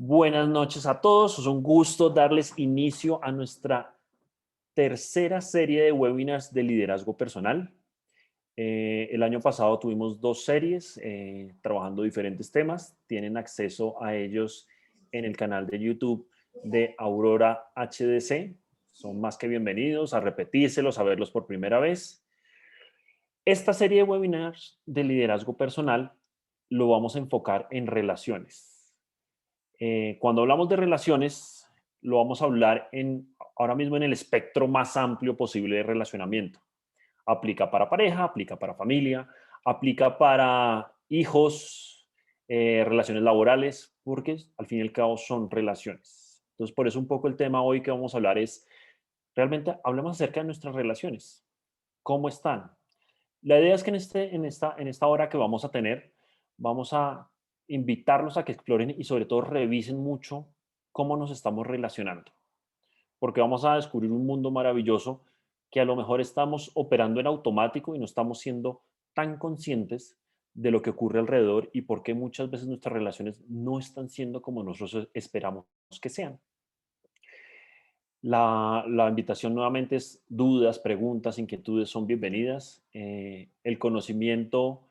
Buenas noches a todos. Es un gusto darles inicio a nuestra tercera serie de webinars de liderazgo personal. El año pasado tuvimos dos series trabajando diferentes temas. Tienen acceso a ellos en el canal de YouTube de Aurora HDC. Son más que bienvenidos a repetírselos, a verlos por primera vez. Esta serie de webinars de liderazgo personal lo vamos a enfocar en relaciones. Cuando hablamos de relaciones, lo vamos a hablar ahora mismo en el espectro más amplio posible de relacionamiento. Aplica para pareja, aplica para familia, aplica para hijos, relaciones laborales, porque al fin y al cabo son relaciones. Entonces, por eso un poco el tema hoy que vamos a hablar es, realmente hablemos acerca de nuestras relaciones. ¿Cómo están? La idea es que en esta hora que vamos a tener, vamos a invitarlos a que exploren y sobre todo revisen mucho cómo nos estamos relacionando, porque vamos a descubrir un mundo maravilloso que a lo mejor estamos operando en automático y no estamos siendo tan conscientes de lo que ocurre alrededor y por qué muchas veces nuestras relaciones no están siendo como nosotros esperamos que sean. La invitación nuevamente es dudas, preguntas, inquietudes son bienvenidas. El conocimiento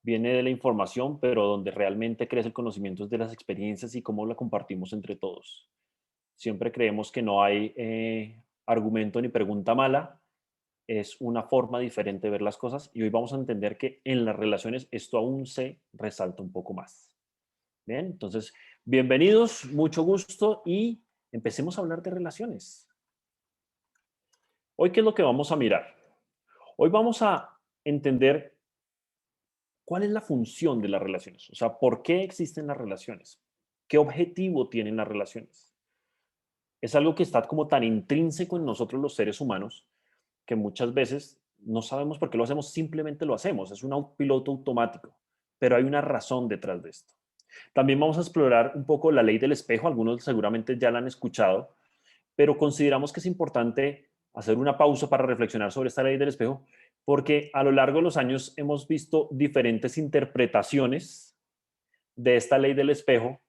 viene de la información, pero donde realmente crece el conocimiento es de las experiencias y cómo la compartimos entre todos. Siempre creemos que no hay argumento ni pregunta mala, es una forma diferente de ver las cosas y hoy vamos a entender que en las relaciones esto aún se resalta un poco más. Bien, entonces, bienvenidos, mucho gusto y empecemos a hablar de relaciones. Hoy, ¿qué es lo que vamos a mirar? Hoy vamos a entender cuál es la función de las relaciones, o sea, por qué existen las relaciones, qué objetivo tienen las relaciones. Es algo que está como tan intrínseco en nosotros los seres humanos que muchas veces no sabemos por qué lo hacemos, simplemente lo hacemos, es un piloto automático, pero hay una razón detrás de esto. También vamos a explorar un poco la ley del espejo, algunos seguramente ya la han escuchado, pero consideramos que es importante hacer una pausa para reflexionar sobre esta ley del espejo, porque a lo largo de los años hemos visto diferentes interpretaciones de esta ley del espejo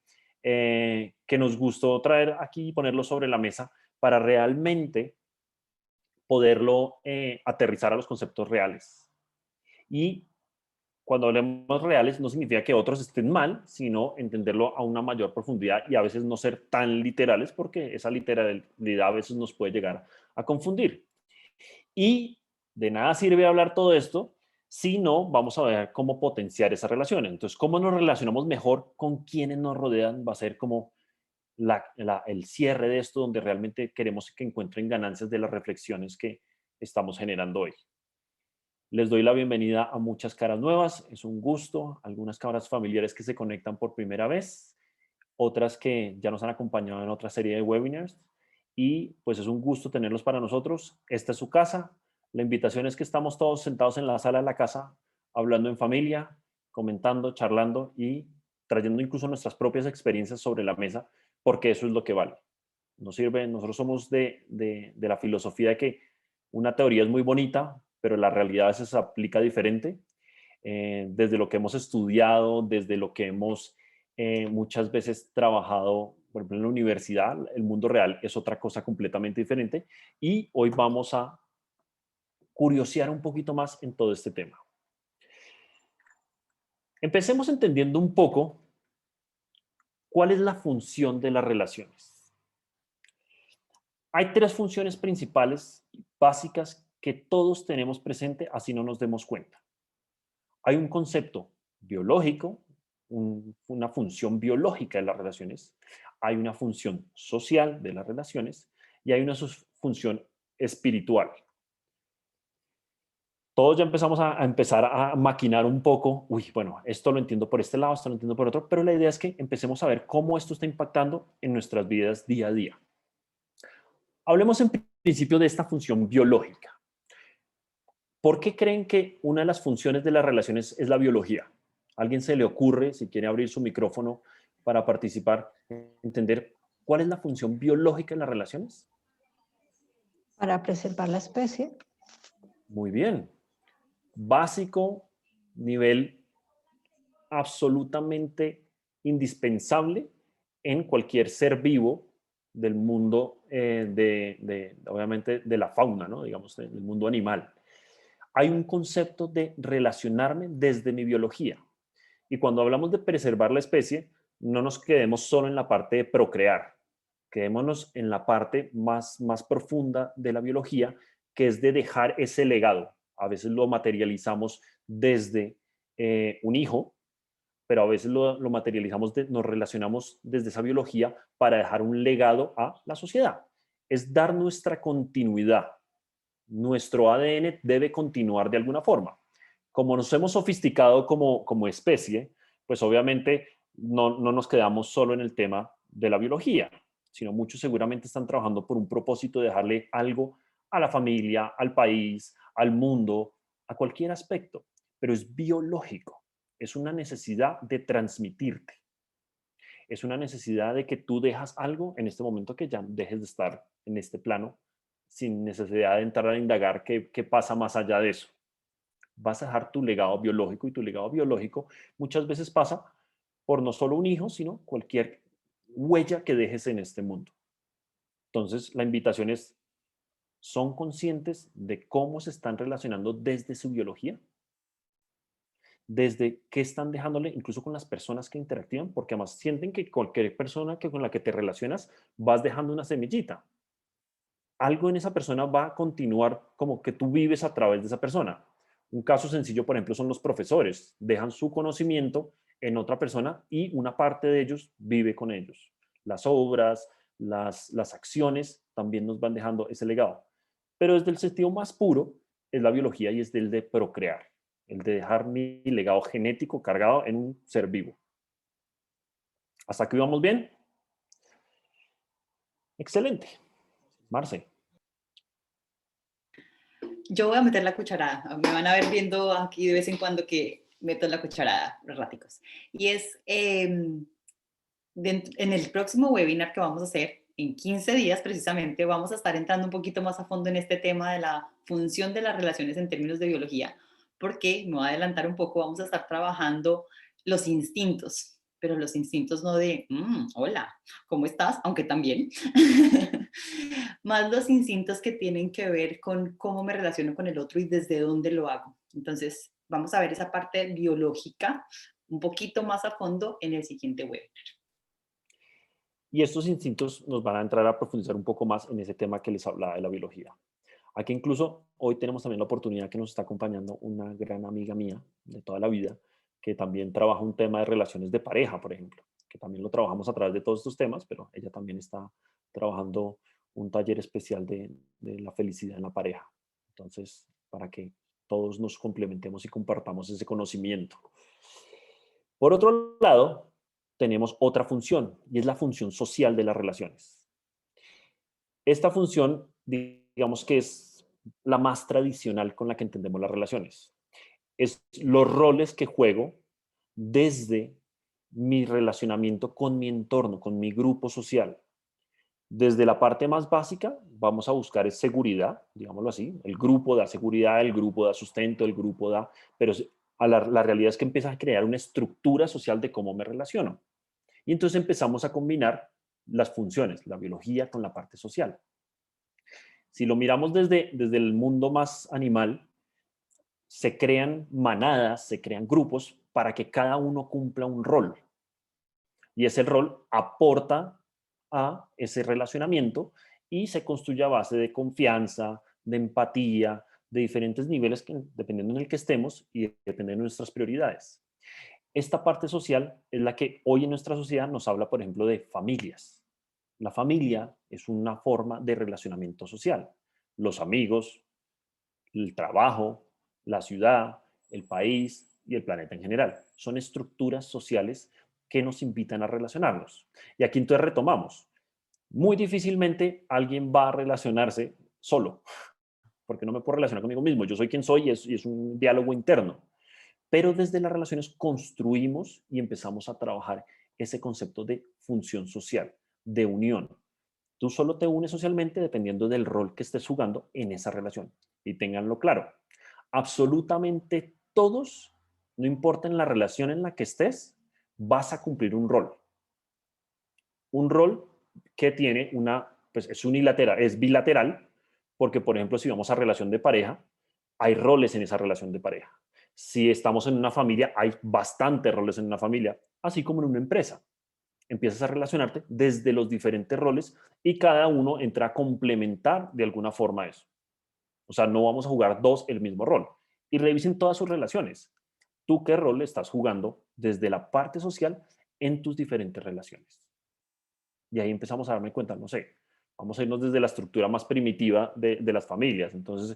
que nos gustó traer aquí y ponerlo sobre la mesa para realmente poderlo aterrizar a los conceptos reales. Y cuando hablemos reales no significa que otros estén mal, sino entenderlo a una mayor profundidad y a veces no ser tan literales porque esa literalidad a veces nos puede llegar a confundir. Y de nada sirve hablar todo esto si no vamos a ver cómo potenciar esas relaciones. Entonces, cómo nos relacionamos mejor con quienes nos rodean va a ser como el cierre de esto donde realmente queremos que encuentren ganancias de las reflexiones que estamos generando hoy. Les doy la bienvenida a muchas caras nuevas, es un gusto, algunas cámaras familiares que se conectan por primera vez, otras que ya nos han acompañado en otra serie de webinars y pues es un gusto tenerlos para nosotros. Esta es su casa, la invitación es que estamos todos sentados en la sala de la casa, hablando en familia, comentando, charlando y trayendo incluso nuestras propias experiencias sobre la mesa, porque eso es lo que vale. Nos sirve, nosotros somos de la filosofía de que una teoría es muy bonita, pero la realidad a veces se aplica diferente. Desde lo que hemos estudiado, desde lo que hemos muchas veces trabajado, por ejemplo, en la universidad, el mundo real es otra cosa completamente diferente. Y hoy vamos a curiosear un poquito más en todo este tema. Empecemos entendiendo un poco cuál es la función de las relaciones. Hay tres funciones principales básicas que todos tenemos presente, así no nos demos cuenta. Hay un concepto biológico, una función biológica de las relaciones, hay una función social de las relaciones y hay una función espiritual. Todos ya empezamos a empezar a maquinar un poco, uy, bueno, esto lo entiendo por este lado, esto lo entiendo por otro, pero la idea es que empecemos a ver cómo esto está impactando en nuestras vidas día a día. Hablemos en principio de esta función biológica. ¿Por qué creen que una de las funciones de las relaciones es la biología? ¿A alguien se le ocurre, si quiere abrir su micrófono para participar, entender cuál es la función biológica en las relaciones? Para preservar la especie. Muy bien. Básico, nivel absolutamente indispensable en cualquier ser vivo del mundo, obviamente, de la fauna, ¿no? Digamos, del mundo animal. Hay un concepto de relacionarme desde mi biología. Y cuando hablamos de preservar la especie, no nos quedemos solo en la parte de procrear, quedémonos en la parte más profunda de la biología, que es de dejar ese legado. A veces lo materializamos desde un hijo, pero a veces lo materializamos, nos relacionamos desde esa biología para dejar un legado a la sociedad. Es dar nuestra continuidad. Nuestro ADN debe continuar de alguna forma. Como nos hemos sofisticado como especie, pues obviamente no nos quedamos solo en el tema de la biología, sino muchos seguramente están trabajando por un propósito de dejarle algo a la familia, al país, al mundo, a cualquier aspecto, pero es biológico, es una necesidad de transmitirte, es una necesidad de que tú dejas algo en este momento, que ya dejes de estar en este plano sin necesidad de entrar a indagar qué pasa más allá de eso. Vas a dejar tu legado biológico, y tu legado biológico muchas veces pasa por no solo un hijo, sino cualquier huella que dejes en este mundo. Entonces, la invitación es, ¿son conscientes de cómo se están relacionando desde su biología? Desde qué están dejándole, incluso con las personas que interactúan, porque además sienten que cualquier persona con la que te relacionas vas dejando una semillita. Algo en esa persona va a continuar, como que tú vives a través de esa persona. Un caso sencillo, por ejemplo, son los profesores. Dejan su conocimiento en otra persona y una parte de ellos vive con ellos. Las obras, las acciones también nos van dejando ese legado. Pero desde el sentido más puro es la biología, y es el de procrear, el de dejar mi legado genético cargado en un ser vivo. ¿Hasta aquí vamos bien? Excelente. Marce. Yo voy a meter la cucharada. Me van a ver viendo aquí de vez en cuando que meto la cucharada, los raticos. Y es, en el próximo webinar que vamos a hacer, en 15 días precisamente, vamos a estar entrando un poquito más a fondo en este tema de la función de las relaciones en términos de biología, porque, me voy a adelantar un poco, vamos a estar trabajando los instintos, pero los instintos no de, hola, ¿cómo estás? Aunque también. Más los instintos que tienen que ver con cómo me relaciono con el otro y desde dónde lo hago. Entonces, vamos a ver esa parte biológica un poquito más a fondo en el siguiente webinar. Y estos instintos nos van a entrar a profundizar un poco más en ese tema que les hablaba de la biología. Aquí incluso hoy tenemos también la oportunidad que nos está acompañando una gran amiga mía de toda la vida, que también trabaja un tema de relaciones de pareja, por ejemplo, que también lo trabajamos a través de todos estos temas, pero ella también está trabajando un taller especial de la felicidad en la pareja. Entonces, para que todos nos complementemos y compartamos ese conocimiento. Por otro lado, tenemos otra función, y es la función social de las relaciones. Esta función, digamos que es la más tradicional con la que entendemos las relaciones. Es los roles que juego desde mi relacionamiento con mi entorno, con mi grupo social. Desde la parte más básica, vamos a buscar es seguridad, digámoslo así. El grupo da seguridad, el grupo da sustento, el grupo da... Pero la realidad es que empieza a crear una estructura social de cómo me relaciono. Y entonces empezamos a combinar las funciones, la biología con la parte social. Si lo miramos desde el mundo más animal, se crean manadas, se crean grupos para que cada uno cumpla un rol. Y ese rol aporta a ese relacionamiento y se construye a base de confianza, de empatía, de diferentes niveles que, dependiendo en el que estemos y dependiendo de nuestras prioridades. Esta parte social es la que hoy en nuestra sociedad nos habla, por ejemplo, de familias. La familia es una forma de relacionamiento social. Los amigos, el trabajo, la ciudad, el país y el planeta en general. Son estructuras sociales que nos invitan a relacionarnos. Y aquí entonces retomamos. Muy difícilmente alguien va a relacionarse solo, porque no me puedo relacionar conmigo mismo. Yo soy quien soy, y es un diálogo interno. Pero desde las relaciones construimos y empezamos a trabajar ese concepto de función social, de unión. Tú solo te unes socialmente dependiendo del rol que estés jugando en esa relación. Y ténganlo claro, absolutamente todos, no importa en la relación en la que estés, vas a cumplir un rol. un rol que tiene pues es unilateral, es bilateral, porque por ejemplo, si vamos a relación de pareja, hay roles en esa relación de pareja. Si estamos en una familia, hay bastantes roles en una familia, así como en una empresa. Empiezas a relacionarte desde los diferentes roles y cada uno entra a complementar de alguna forma eso. O sea, no vamos a jugar dos el mismo rol. Y revisen todas sus relaciones. ¿Tú qué rol estás jugando desde la parte social en tus diferentes relaciones? Y ahí empezamos a darme cuenta, no sé, vamos a irnos desde la estructura más primitiva de las familias. Entonces,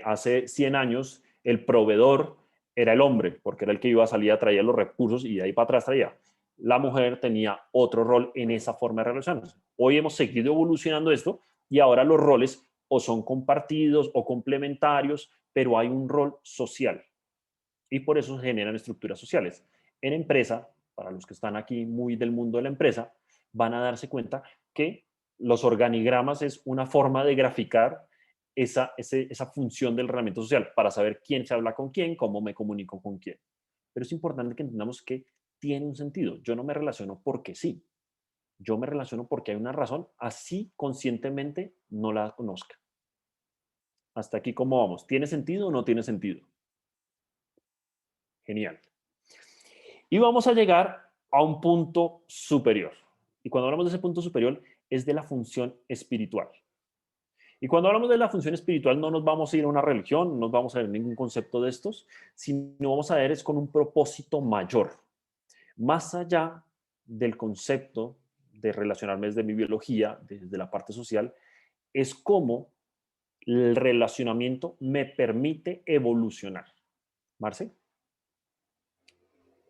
hace 100 años, el proveedor era el hombre, porque era el que iba a salir a traer los recursos y de ahí para atrás traía. La mujer tenía otro rol en esa forma de relacionarse. Hoy hemos seguido evolucionando esto y ahora los roles o son compartidos o complementarios, pero hay un rol social y por eso se generan estructuras sociales. En empresa, para los que están aquí muy del mundo de la empresa, van a darse cuenta que los organigramas es una forma de graficar esa función del reglamento social para saber quién se habla con quién, cómo me comunico con quién. Pero es importante que entendamos que tiene un sentido. Yo no me relaciono porque sí. Yo me relaciono porque hay una razón, así conscientemente no la conozca. Hasta aquí, ¿cómo vamos? ¿Tiene sentido o no tiene sentido? Genial. Y vamos a llegar a un punto superior. Y cuando hablamos de ese punto superior, es de la función espiritual. Y cuando hablamos de la función espiritual, no nos vamos a ir a una religión, no nos vamos a ver ningún concepto de estos, sino vamos a ver es con un propósito mayor. Más allá del concepto de relacionarme desde mi biología, desde la parte social, es cómo el relacionamiento me permite evolucionar. Marce.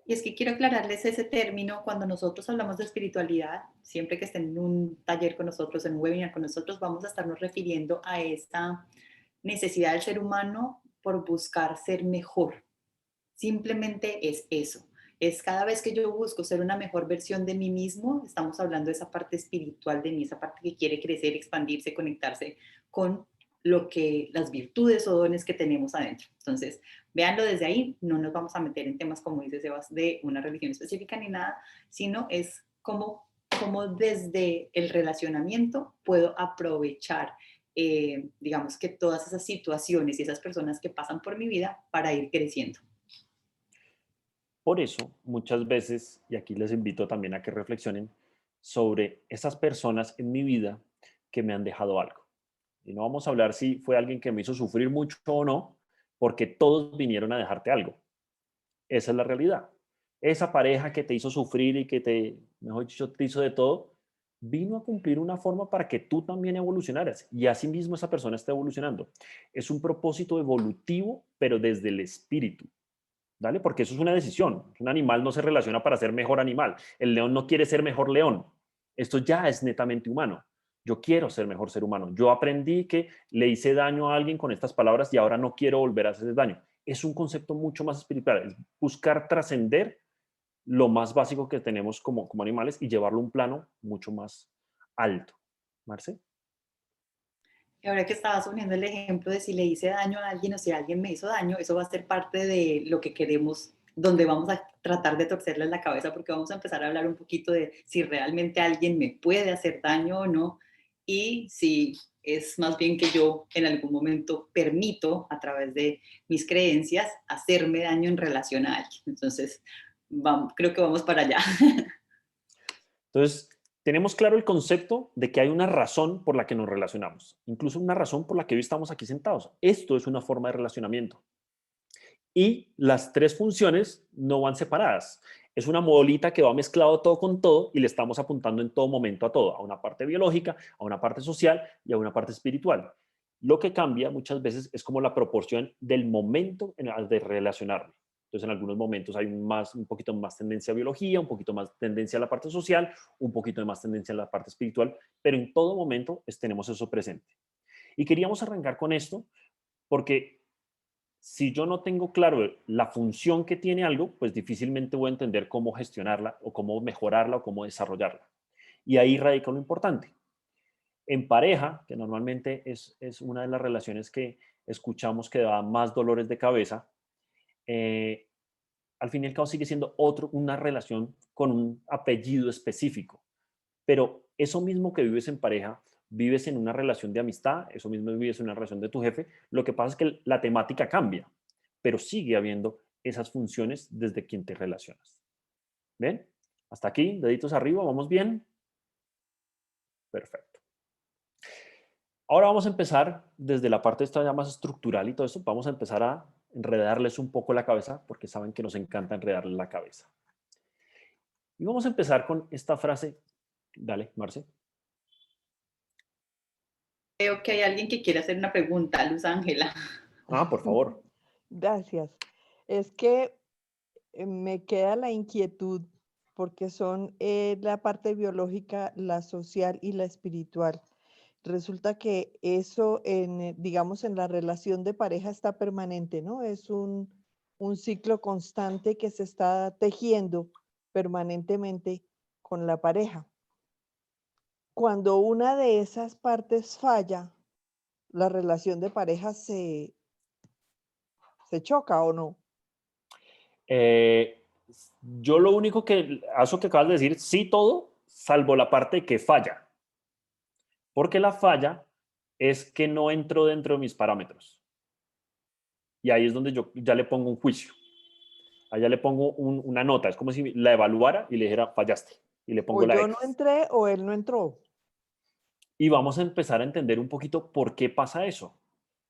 Y es que quiero aclararles ese término cuando nosotros hablamos de espiritualidad, siempre que estén en un taller con nosotros, en un webinar con nosotros, vamos a estarnos refiriendo a esta necesidad del ser humano por buscar ser mejor. Simplemente es eso. Es cada vez que yo busco ser una mejor versión de mí mismo, estamos hablando de esa parte espiritual de mí, esa parte que quiere crecer, expandirse, conectarse con lo que las virtudes o dones que tenemos adentro. Entonces, véanlo desde ahí, no nos vamos a meter en temas como dice Sebas de una religión específica ni nada, sino es como desde el relacionamiento puedo aprovechar, digamos que todas esas situaciones y esas personas que pasan por mi vida para ir creciendo. Por eso, muchas veces, y aquí les invito también a que reflexionen sobre esas personas en mi vida que me han dejado algo. Y no vamos a hablar si fue alguien que me hizo sufrir mucho o no, porque todos vinieron a dejarte algo. Esa es la realidad. Esa pareja que te hizo sufrir y que mejor dicho, te hizo de todo, vino a cumplir una forma para que tú también evolucionaras. Y asimismo esa persona está evolucionando. Es un propósito evolutivo, pero desde el espíritu. ¿Vale? Porque eso es una decisión. Un animal no se relaciona para ser mejor animal. El león no quiere ser mejor león. Esto ya es netamente humano. Yo quiero ser mejor ser humano. Yo aprendí que le hice daño a alguien con estas palabras y ahora no quiero volver a hacer daño. Es un concepto mucho más espiritual. Es buscar trascender lo más básico que tenemos como animales y llevarlo a un plano mucho más alto. Marce. Y ahora que estabas poniendo el ejemplo de si le hice daño a alguien o si alguien me hizo daño, eso va a ser parte de lo que queremos, donde vamos a tratar de torcerles la cabeza, porque vamos a empezar a hablar un poquito de si realmente alguien me puede hacer daño o no, y si es más bien que yo en algún momento permito, a través de mis creencias, hacerme daño en relación a alguien. Entonces, creo que vamos para allá. Entonces, tenemos claro el concepto de que hay una razón por la que nos relacionamos, incluso una razón por la que hoy estamos aquí sentados. Esto es una forma de relacionamiento. Y las tres funciones no van separadas. Es una bolita que va mezclado todo con todo y le estamos apuntando en todo momento a todo, a una parte biológica, a una parte social y a una parte espiritual. Lo que cambia muchas veces es como la proporción del momento en el de relacionarme. Entonces, en algunos momentos hay un poquito más tendencia a biología, un poquito más tendencia a la parte social, un poquito de más tendencia a la parte espiritual, pero en todo momento tenemos eso presente. Y queríamos arrancar con esto porque si yo no tengo claro la función que tiene algo, pues difícilmente voy a entender cómo gestionarla o cómo mejorarla o cómo desarrollarla. Y ahí radica lo importante. En pareja, que normalmente es una de las relaciones que escuchamos que da más dolores de cabeza, eh, al fin y al cabo sigue siendo una relación con un apellido específico. pero eso mismo que vives en pareja, vives en una relación de amistad, eso mismo vives en una relación de tu jefe, lo que pasa es que la temática cambia, pero sigue habiendo esas funciones desde quien te relacionas. ¿Ven? Hasta aquí, deditos arriba, ¿vamos bien? Perfecto. Ahora vamos a empezar desde la parte esta ya más estructural y todo eso, vamos a empezar a enredarles un poco la cabeza, porque saben que nos encanta enredarles la cabeza. Y vamos a empezar con esta frase. Dale, Marce. Creo que hay alguien que quiere hacer una pregunta, Luz Ángela. Ah, por favor. Gracias. Es que me queda la inquietud porque son la parte biológica, la social y la espiritual. Resulta que eso, digamos, en la relación de pareja está permanente, ¿no? Es un ciclo constante que se está tejiendo permanentemente con la pareja. Cuando una de esas partes falla, la relación de pareja se choca o no. Eh, yo lo único que, a eso que acabas de decir, sí todo, salvo la parte que falla. Porque la falla es que no entro dentro de mis parámetros. Y ahí es donde yo ya le pongo un juicio. Allá le pongo una nota. Es como si la evaluara y le dijera, fallaste. Y le O pongo la yo X. no entré o él no entró. Y vamos a empezar a entender un poquito por qué pasa eso.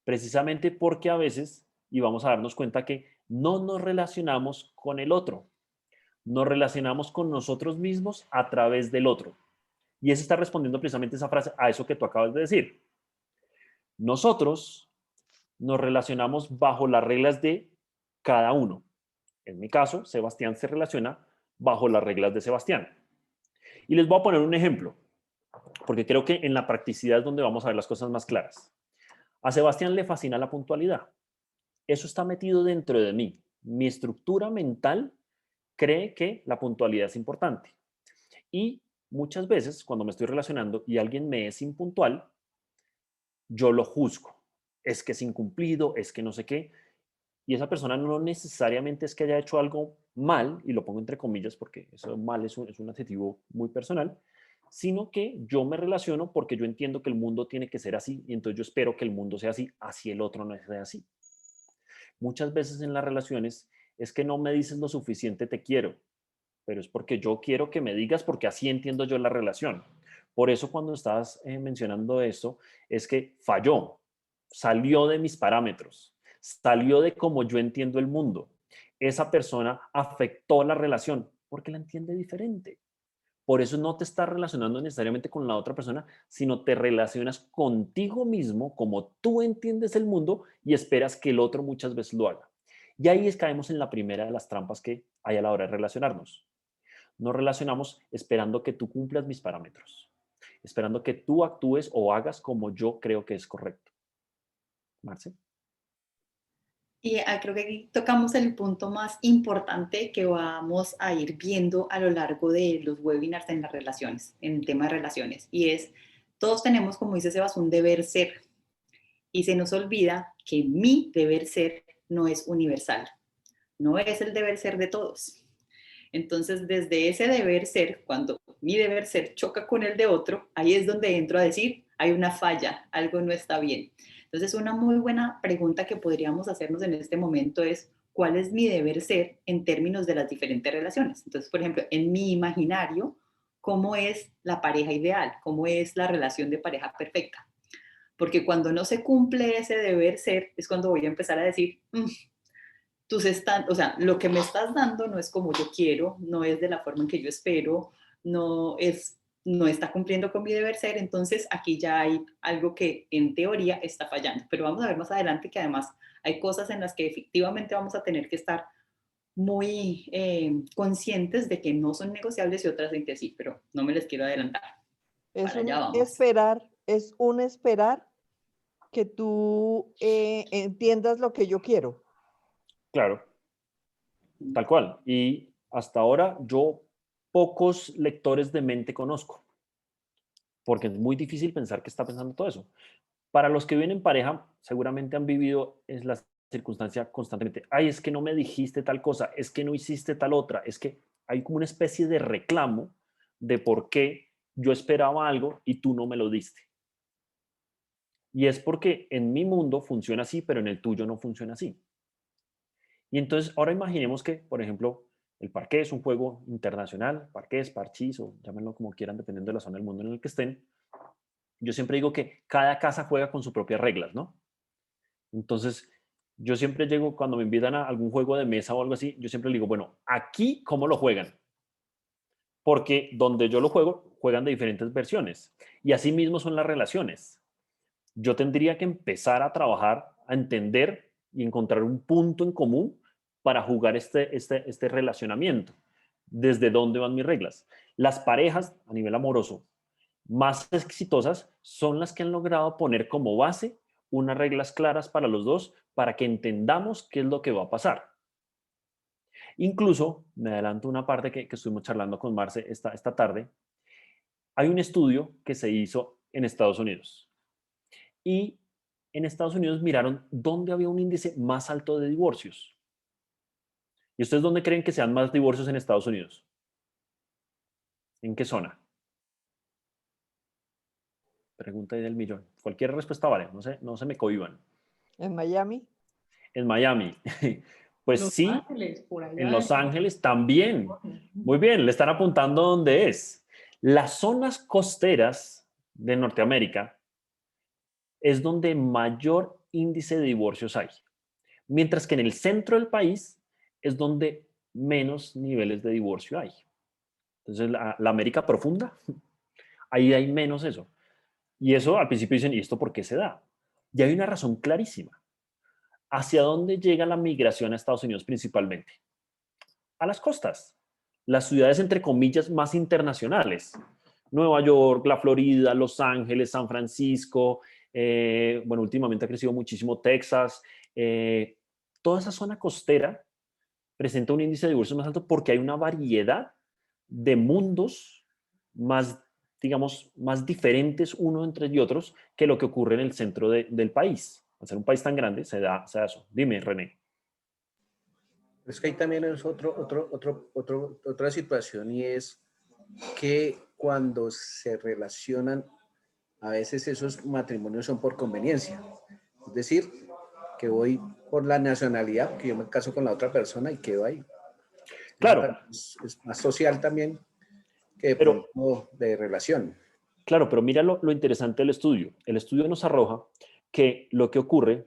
Precisamente porque a veces, y vamos a darnos cuenta que no nos relacionamos con el otro. Nos relacionamos con nosotros mismos a través del otro. Y eso está respondiendo precisamente esa frase a eso que tú acabas de decir. Nosotros nos relacionamos bajo las reglas de cada uno. En mi caso, Sebastián se relaciona bajo las reglas de Sebastián. Y les voy a poner un ejemplo, porque creo que en la practicidad es donde vamos a ver las cosas más claras. A Sebastián le fascina la puntualidad. Eso está metido dentro de mí. Mi estructura mental cree que la puntualidad es importante. Y muchas veces, cuando me estoy relacionando y alguien me es impuntual, yo lo juzgo. Es que es incumplido, es que no sé qué. Y esa persona no necesariamente es que haya hecho algo mal, y lo pongo entre comillas porque eso mal es un adjetivo muy personal, sino que yo me relaciono porque yo entiendo que el mundo tiene que ser así y entonces yo espero que el mundo sea así, así el otro no sea así. Muchas veces en las relaciones es que no me dices lo suficiente te quiero, pero es porque yo quiero que me digas porque así entiendo yo la relación. Por eso cuando estabas mencionando eso, es que falló, salió de mis parámetros, salió de cómo yo entiendo el mundo. Esa persona afectó la relación porque la entiende diferente. Por eso no te estás relacionando necesariamente con la otra persona, sino te relacionas contigo mismo, como tú entiendes el mundo y esperas que el otro muchas veces lo haga. Y ahí caemos en la primera de las trampas que hay a la hora de relacionarnos. Nos relacionamos esperando que tú cumplas mis parámetros, esperando que tú actúes o hagas como yo creo que es correcto. Marce. Y creo que aquí tocamos el punto más importante que vamos a ir viendo a lo largo de los webinars en las relaciones, en el tema de relaciones, y es, todos tenemos, como dice Sebas, un deber ser, y se nos olvida que mi deber ser no es universal, no es el deber ser de todos. Entonces, desde ese deber ser, cuando mi deber ser choca con el de otro, ahí es donde entro a decir, hay una falla, algo no está bien. Entonces, una muy buena pregunta que podríamos hacernos en este momento es, ¿cuál es mi deber ser en términos de las diferentes relaciones? Entonces, por ejemplo, en mi imaginario, ¿cómo es la pareja ideal? ¿Cómo es la relación de pareja perfecta? Porque cuando no se cumple ese deber ser, es cuando voy a empezar a decir, o sea, lo que me estás dando no es como yo quiero, no es de la forma en que yo espero, no está cumpliendo con mi deber ser, entonces aquí ya hay algo que en teoría está fallando. Pero vamos a ver más adelante que además hay cosas en las que efectivamente vamos a tener que estar muy conscientes de que no son negociables y otras en que sí, pero no me les quiero adelantar. Es Para un allá vamos. esperar, es un esperar que tú entiendas lo que yo quiero. Claro, tal cual. Y hasta ahora yo pocos lectores de mente conozco, porque es muy difícil pensar que está pensando todo eso. Para los que viven en pareja, seguramente han vivido es la circunstancia constantemente. Ay, es que no me dijiste tal cosa, es que no hiciste tal otra, es que hay como una especie de reclamo de por qué yo esperaba algo y tú no me lo diste. Y es porque en mi mundo funciona así, pero en el tuyo no funciona así. Y entonces ahora imaginemos que, por ejemplo, el parqué es un juego internacional, parqués, parchís o llámenlo como quieran, dependiendo de la zona del mundo en el que estén. Yo siempre digo que cada casa juega con sus propias reglas, ¿no? Entonces, yo siempre llego, cuando me invitan a algún juego de mesa o algo así, yo siempre le digo, bueno, aquí, ¿cómo lo juegan? Porque donde yo lo juego, juegan de diferentes versiones. Y así mismo son las relaciones. Yo tendría que empezar a trabajar, a entender y encontrar un punto en común para jugar este relacionamiento. ¿Desde dónde van mis reglas? Las parejas a nivel amoroso más exitosas son las que han logrado poner como base unas reglas claras para los dos para que entendamos qué es lo que va a pasar. Incluso, me adelanto una parte que estuvimos charlando con Marce esta tarde, hay un estudio que se hizo en Estados Unidos y en Estados Unidos miraron dónde había un índice más alto de divorcios. ¿Y ustedes dónde creen que sean más divorcios en Estados Unidos? ¿En qué zona? Pregunta ahí del millón. Cualquier respuesta vale, no se me cohiban. ¿En Miami? En Miami. Pues Los sí, Ángeles, por allá. en Los Ángeles también. Muy bien, le están apuntando dónde es. Las zonas costeras de Norteamérica es donde mayor índice de divorcios hay, mientras que en el centro del país es donde menos niveles de divorcio hay. Entonces, la América profunda, ahí hay menos eso. Y eso al principio dicen, ¿y esto por qué se da? Y hay una razón clarísima. ¿Hacia dónde llega la migración a Estados Unidos principalmente? A las costas. Las ciudades, entre comillas, más internacionales. Nueva York, la Florida, Los Ángeles, San Francisco, bueno, últimamente ha crecido muchísimo Texas. Toda esa zona costera presenta un índice de divorcio más alto porque hay una variedad de mundos más, digamos, más diferentes uno entre y otros que lo que ocurre en el centro del país. Al ser un país tan grande, se da eso. Dime, René. Es que ahí también es otra situación y es que cuando se relacionan, a veces esos matrimonios son por conveniencia. Es decir, que voy por la nacionalidad, que yo me caso con la otra persona y quedo ahí. Claro. Es más social también que de Pero, pronto de relación. Claro, pero mira lo interesante del estudio. El estudio nos arroja que lo que ocurre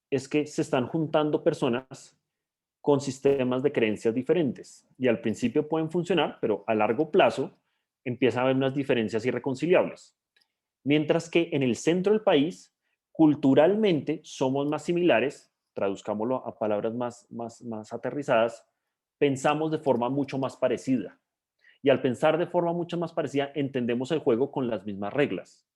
es que se están juntando personas con sistemas de creencias diferentes y al principio pueden funcionar, pero a largo plazo empieza a haber unas diferencias irreconciliables. Mientras que en el centro del país, culturalmente somos más similares, traduzcámoslo a palabras más aterrizadas, pensamos de forma mucho más parecida. Y al pensar de forma mucho más parecida, entendemos el juego con las mismas reglas.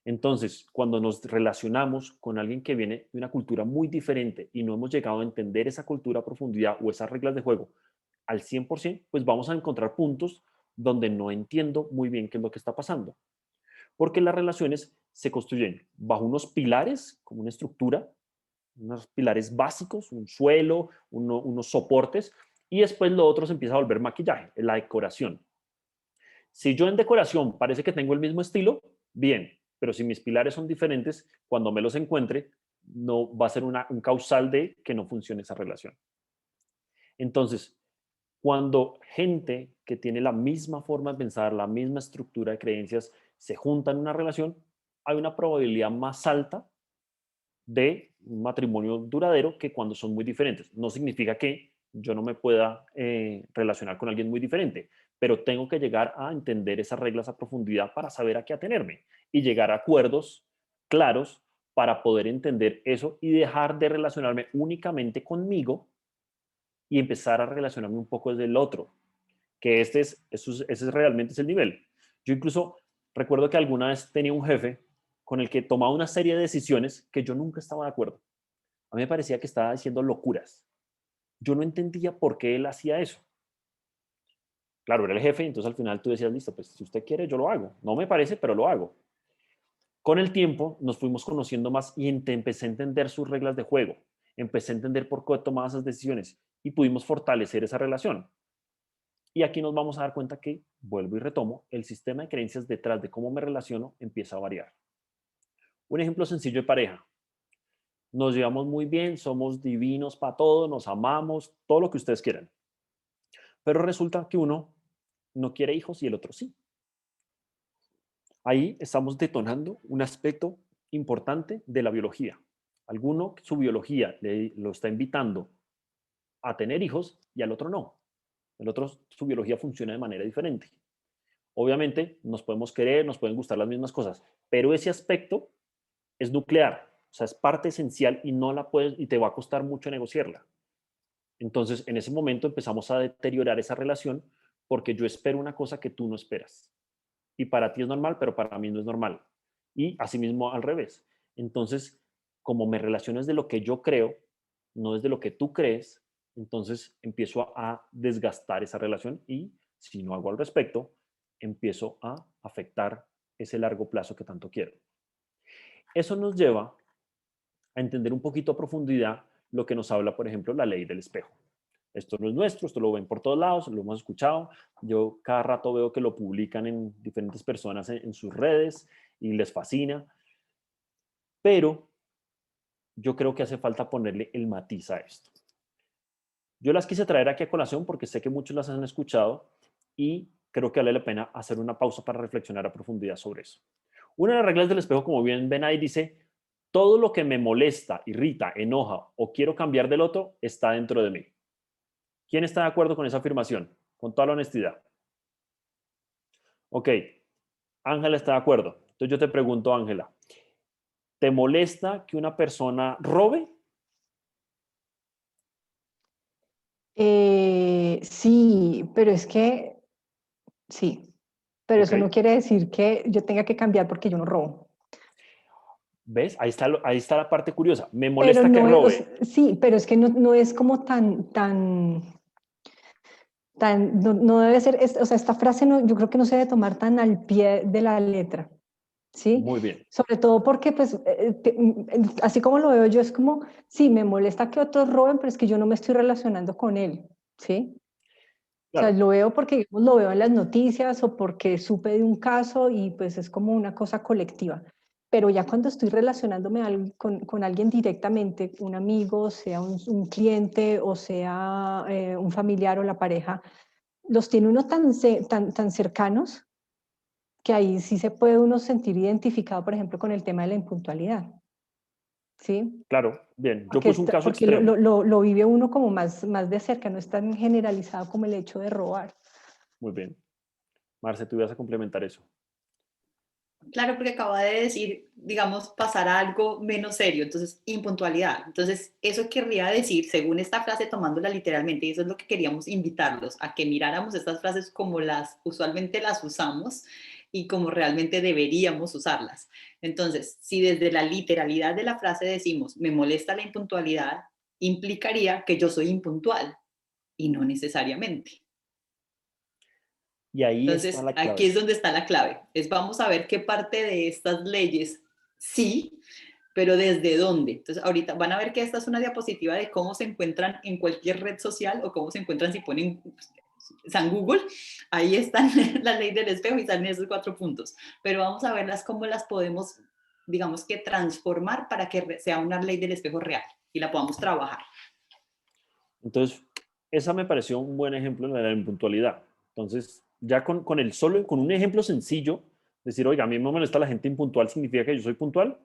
Entonces, cuando nos relacionamos con alguien que viene de una cultura muy diferente y no hemos llegado a entender esa cultura a profundidad o esas reglas de juego al 100%, pues vamos a encontrar puntos donde no entiendo muy bien qué es lo que está pasando. Porque las relaciones se construyen bajo unos pilares, como una estructura, unos pilares básicos, un suelo, unos soportes, y después lo otro se empieza a volver maquillaje, la decoración. Si yo en decoración parece que tengo el mismo estilo, bien, pero si mis pilares son diferentes, cuando me los encuentre, no va a ser un causal de que no funcione esa relación. Entonces, cuando gente que tiene la misma forma de pensar, la misma estructura de creencias, se junta en una relación, hay una probabilidad más alta de un matrimonio duradero que cuando son muy diferentes. No significa que yo no me pueda relacionar con alguien muy diferente, pero tengo que llegar a entender esas reglas a profundidad para saber a qué atenerme y llegar a acuerdos claros para poder entender eso y dejar de relacionarme únicamente conmigo y empezar a relacionarme un poco desde el otro, que ese es realmente es el nivel. Yo incluso recuerdo que alguna vez tenía un jefe con el que tomaba una serie de decisiones que yo nunca estaba de acuerdo. A mí me parecía que estaba diciendo locuras. Yo no entendía por qué él hacía eso. Claro, era el jefe, entonces al final tú decías, listo, pues si usted quiere, yo lo hago. No me parece, pero lo hago. Con el tiempo nos fuimos conociendo más y empecé a entender sus reglas de juego. Empecé a entender por qué tomaba esas decisiones y pudimos fortalecer esa relación. Y aquí nos vamos a dar cuenta que, vuelvo y retomo, el sistema de creencias detrás de cómo me relaciono empieza a variar. Un ejemplo sencillo de pareja. Nos llevamos muy bien, somos divinos para todo, nos amamos, todo lo que ustedes quieran. Pero resulta que uno no quiere hijos y el otro sí. Ahí estamos detonando un aspecto importante de la biología. Alguno, su biología lo está invitando a tener hijos y al otro no. El otro, su biología funciona de manera diferente. Obviamente nos podemos querer, nos pueden gustar las mismas cosas, pero ese aspecto es nuclear, o sea, es parte esencial y no la puedes, y te va a costar mucho negociarla. Entonces, en ese momento empezamos a deteriorar esa relación porque yo espero una cosa que tú no esperas. Y para ti es normal, pero para mí no es normal. Y asimismo al revés. Entonces, como me relaciono desde lo que yo creo, no desde lo que tú crees, entonces empiezo a desgastar esa relación y si no hago al respecto, empiezo a afectar ese largo plazo que tanto quiero. Eso nos lleva a entender un poquito a profundidad lo que nos habla, por ejemplo, la ley del espejo. Esto no es nuestro, esto lo ven por todos lados, lo hemos escuchado. Yo cada rato veo que lo publican en diferentes personas en sus redes y les fascina. Pero yo creo que hace falta ponerle el matiz a esto. Yo las quise traer aquí a colación porque sé que muchos las han escuchado y creo que vale la pena hacer una pausa para reflexionar a profundidad sobre eso. Una de las reglas del espejo, como bien ven ahí, dice, todo lo que me molesta, irrita, enoja o quiero cambiar del otro está dentro de mí. ¿Quién está de acuerdo con esa afirmación? Con toda la honestidad. Ok, Ángela está de acuerdo. Entonces yo te pregunto, Ángela, ¿te molesta que una persona robe? Sí, pero es que, sí, pero Ok, eso no quiere decir que yo tenga que cambiar porque yo no robo. ¿ves? Ahí está la parte curiosa. Me Pero molesta que no es, robe. sí, pero es que no es como no debe ser, o sea, esta frase no, yo creo que no se debe tomar tan al pie de la letra, ¿sí? Muy bien, Sobre todo porque, pues, así como lo veo yo, es como, sí, me molesta que otros roben, pero es que yo no me estoy relacionando con él, ¿sí? O sea, claro. lo veo porque digamos, lo veo en las noticias o porque supe de un caso y pues es como una cosa colectiva. Pero ya cuando estoy relacionándome con alguien directamente, un amigo, sea un cliente o sea un familiar o la pareja, los tiene uno tan cercanos que ahí sí se puede uno sentir identificado, por ejemplo, con el tema de la impuntualidad. ¿Sí? Claro, bien. Yo puse un caso Porque extremo. lo vive uno como más de cerca, no es tan generalizado como el hecho de robar. Muy bien. Marce, tú ibas a complementar eso. Claro, porque acaba de decir, digamos, pasar a algo menos serio, entonces, impuntualidad. Entonces, eso querría decir, según esta frase, tomándola literalmente, y eso es lo que queríamos invitarlos, a que miráramos estas frases como las usualmente las usamos y como realmente deberíamos usarlas. Entonces, si desde la literalidad de la frase decimos, me molesta la impuntualidad, implicaría que yo soy impuntual, y no necesariamente. Y ahí está Entonces, la aquí es clave. donde está la clave. Es vamos a ver qué parte de estas leyes sí, pero desde dónde. Entonces, ahorita van a ver que esta es una diapositiva de cómo se encuentran en cualquier red social o cómo se encuentran si ponen San Google. Ahí están la ley del espejo y salen esos 4 puntos. Pero vamos a verlas cómo las podemos, digamos que transformar para que sea una ley del espejo real y la podamos trabajar. Entonces, esa me pareció un buen ejemplo de la impuntualidad. Entonces, ya con un ejemplo sencillo, decir, oiga, a mí me molesta la gente impuntual, ¿significa que yo soy puntual?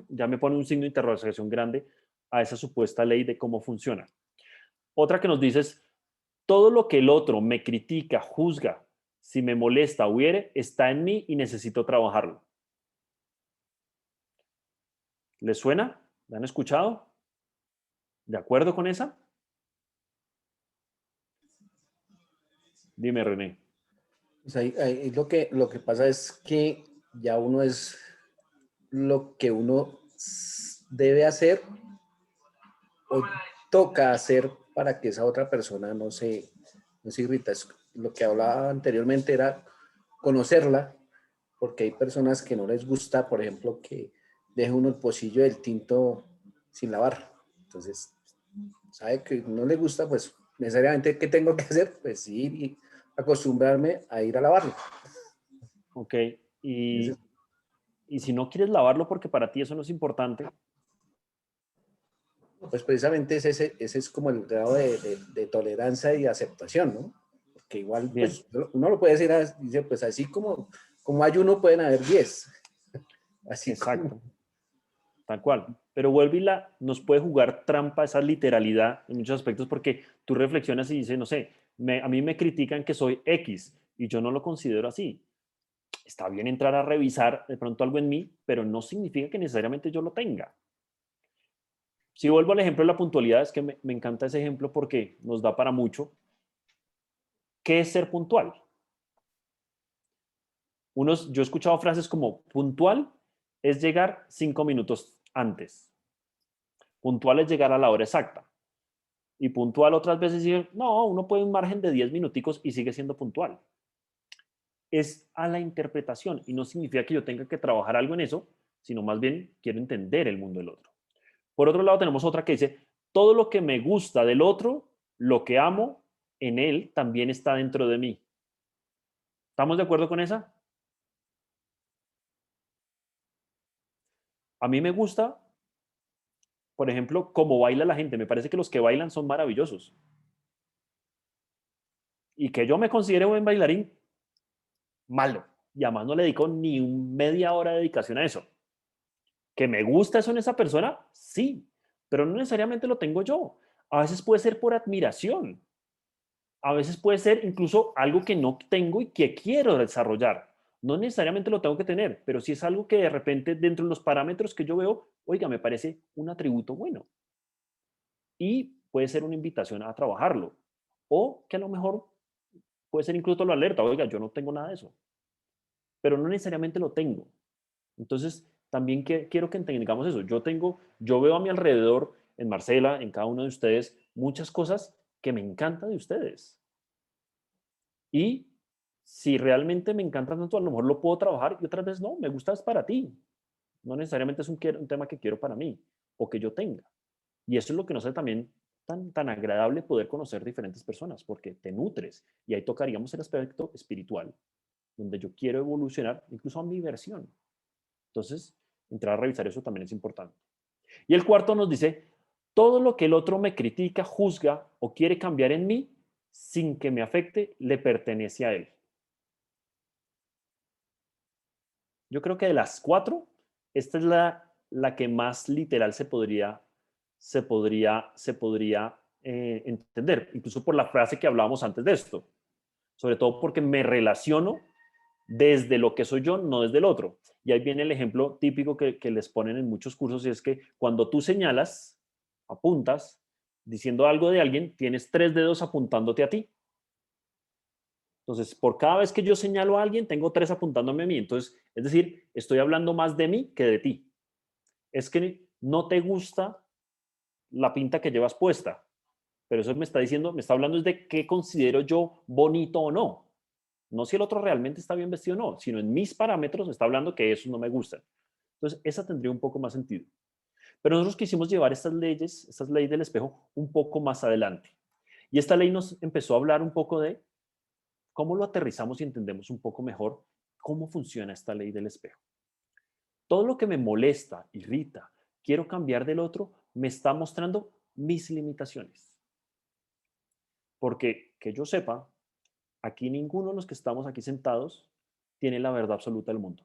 Ya me pone un signo de interrogación grande a esa supuesta ley de cómo funciona. Otra que nos dice es, todo lo que el otro me critica, juzga, si me molesta o hiere, está en mí y necesito trabajarlo. ¿Les suena? ¿La han escuchado? ¿De acuerdo con esa? Dime, René. Pues ahí lo que pasa es que ya uno es lo que uno debe hacer o toca hacer para que esa otra persona no se irrita. Lo que hablaba anteriormente era conocerla, porque hay personas que no les gusta, por ejemplo, que deje uno el pocillo del tinto sin lavar. Entonces, sabe que no le gusta, pues necesariamente, ¿qué tengo que hacer? Pues ir y acostumbrarme a ir a lavarlo. Ok, y si no quieres lavarlo porque para ti eso no es importante, Pues precisamente ese es como el grado de tolerancia y aceptación, ¿no? Porque igual, bien, pues, uno lo puede decir, dice, pues así como hay uno, pueden haber 10. Así como, exacto, tal cual. Pero vuelve y nos puede jugar trampa esa literalidad en muchos aspectos porque tú reflexionas y dices, no sé, a mí me critican que soy X y yo no lo considero así. Está bien entrar a revisar de pronto algo en mí, pero no significa que necesariamente yo lo tenga. Si vuelvo al ejemplo de la puntualidad, es que me encanta ese ejemplo porque nos da para mucho. ¿Qué es ser puntual? Yo he escuchado frases como puntual es llegar 5 minutos antes. Puntual es llegar a la hora exacta. Y puntual otras veces decir, no, uno puede un margen de 10 minuticos y sigue siendo puntual. Es a la interpretación y no significa que yo tenga que trabajar algo en eso, sino más bien quiero entender el mundo del otro. Por otro lado, tenemos otra que dice, todo lo que me gusta del otro, lo que amo en él, también está dentro de mí. ¿Estamos de acuerdo con esa? A mí me gusta, por ejemplo, cómo baila la gente. Me parece que los que bailan son maravillosos. Y que yo me considere buen bailarín, malo. Y además no le dedico ni media hora de dedicación a eso. ¿Que me gusta eso en esa persona? Sí, pero no necesariamente lo tengo yo. A veces puede ser por admiración. A veces puede ser incluso algo que no tengo y que quiero desarrollar. No necesariamente lo tengo que tener, pero si es algo que de repente dentro de los parámetros que yo veo, oiga, me parece un atributo bueno. Y puede ser una invitación a trabajarlo. O que a lo mejor puede ser incluso la alerta, oiga, yo no tengo nada de eso, pero no necesariamente lo tengo. Entonces, también quiero que entendamos eso. Yo veo a mi alrededor, en Marcela, en cada uno de ustedes, muchas cosas que me encantan de ustedes. Y si realmente me encanta tanto, a lo mejor lo puedo trabajar y otras veces no, me gusta es para ti. No necesariamente es un tema que quiero para mí o que yo tenga. Y eso es lo que nos hace también tan agradable poder conocer diferentes personas, porque te nutres. Y ahí tocaríamos el aspecto espiritual, donde yo quiero evolucionar incluso a mi versión. Entonces, entrar a revisar eso también es importante. Y el cuarto nos dice, todo lo que el otro me critica, juzga o quiere cambiar en mí, sin que me afecte, le pertenece a él. Yo creo que de las cuatro, esta es la que más literal se podría entender, incluso por la frase que hablábamos antes de esto, sobre todo porque me relaciono desde lo que soy yo, no desde el otro. Y ahí viene el ejemplo típico que les ponen en muchos cursos, y es que cuando tú señalas, apuntas, diciendo algo de alguien, tienes 3 dedos apuntándote a ti. Entonces, por cada vez que yo señalo a alguien, tengo 3 apuntándome a mí. Entonces, es decir, estoy hablando más de mí que de ti. Es que no te gusta la pinta que llevas puesta, pero eso me está diciendo, me está hablando es de qué considero yo bonito o no. No si el otro realmente está bien vestido o no, sino en mis parámetros me está hablando que eso no me gusta. Entonces, esa tendría un poco más sentido. Pero nosotros quisimos llevar estas leyes del espejo, un poco más adelante. Y esta ley nos empezó a hablar un poco de cómo lo aterrizamos y entendemos un poco mejor cómo funciona esta ley del espejo. Todo lo que me molesta, irrita, quiero cambiar del otro, me está mostrando mis limitaciones. Porque, que yo sepa, aquí ninguno de los que estamos aquí sentados tiene la verdad absoluta del mundo.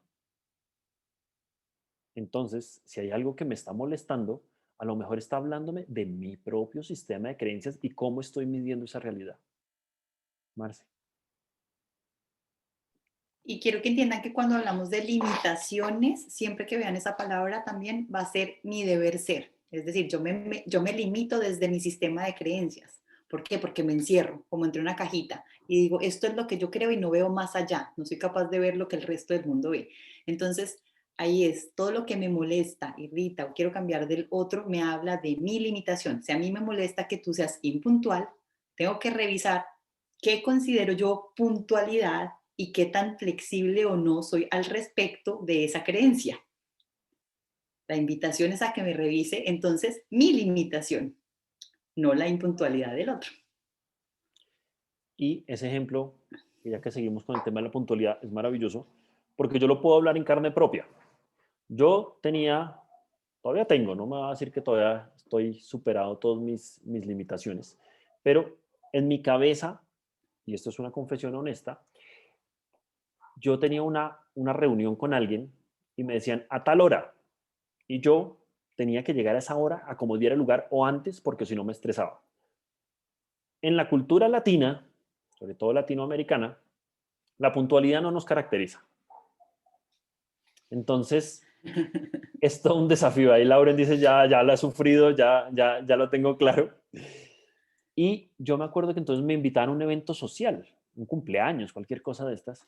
Entonces, si hay algo que me está molestando, a lo mejor está hablándome de mi propio sistema de creencias y cómo estoy midiendo esa realidad. Marce. Y quiero que entiendan que cuando hablamos de limitaciones, siempre que vean esa palabra también va a ser mi deber ser. Es decir, yo me limito desde mi sistema de creencias. ¿Por qué? Porque me encierro como entre una cajita y digo, esto es lo que yo creo y no veo más allá. No soy capaz de ver lo que el resto del mundo ve. Entonces, ahí es, todo lo que me molesta, irrita o quiero cambiar del otro me habla de mi limitación. Si a mí me molesta que tú seas impuntual, tengo que revisar qué considero yo puntualidad y qué tan flexible o no soy al respecto de esa creencia. La invitación es a que me revise entonces mi limitación, no la impuntualidad del otro. Y ese ejemplo y ya que seguimos con el tema de la puntualidad, es maravilloso, porque yo lo puedo hablar en carne propia. Yo todavía tengo, no me va a decir que todavía estoy superado todas mis limitaciones, pero en mi cabeza, y esto es una confesión honesta, yo tenía una reunión con alguien y me decían a tal hora, y yo tenía que llegar a esa hora a como diera el lugar o antes, porque si no me estresaba. En la cultura latina, sobre todo latinoamericana, la puntualidad no nos caracteriza. Entonces, es todo un desafío. Ahí Lauren dice, ya lo he sufrido, ya lo tengo claro. Y yo me acuerdo que entonces me invitaban a un evento social, un cumpleaños, cualquier cosa de estas,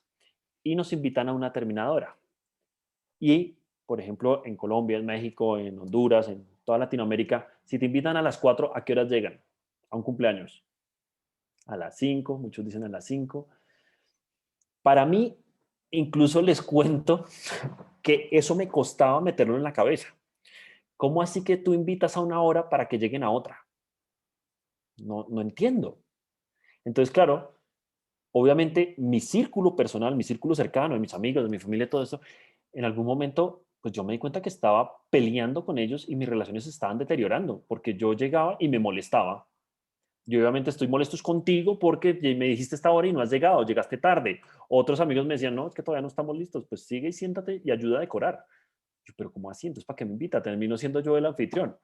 y nos invitan a una determinada hora. Y, por ejemplo, en Colombia, en México, en Honduras, en toda Latinoamérica, si te invitan a las 4, ¿a qué horas llegan? A un cumpleaños. A las 5, muchos dicen a las 5. Para mí, incluso les cuento que eso me costaba meterlo en la cabeza. ¿Cómo así que tú invitas a una hora para que lleguen a otra? No entiendo. Entonces, claro, obviamente mi círculo personal, mi círculo cercano, de mis amigos, de mi familia, todo eso, en algún momento, pues yo me di cuenta que estaba peleando con ellos y mis relaciones se estaban deteriorando, porque yo llegaba y me molestaba. Yo obviamente estoy molesto contigo porque me dijiste esta hora y no has llegado, llegaste tarde. Otros amigos me decían, no, es que todavía no estamos listos, pues sigue y siéntate y ayuda a decorar. Yo, pero ¿cómo así? Entonces, ¿para qué me invita? Termino siendo yo el anfitrión.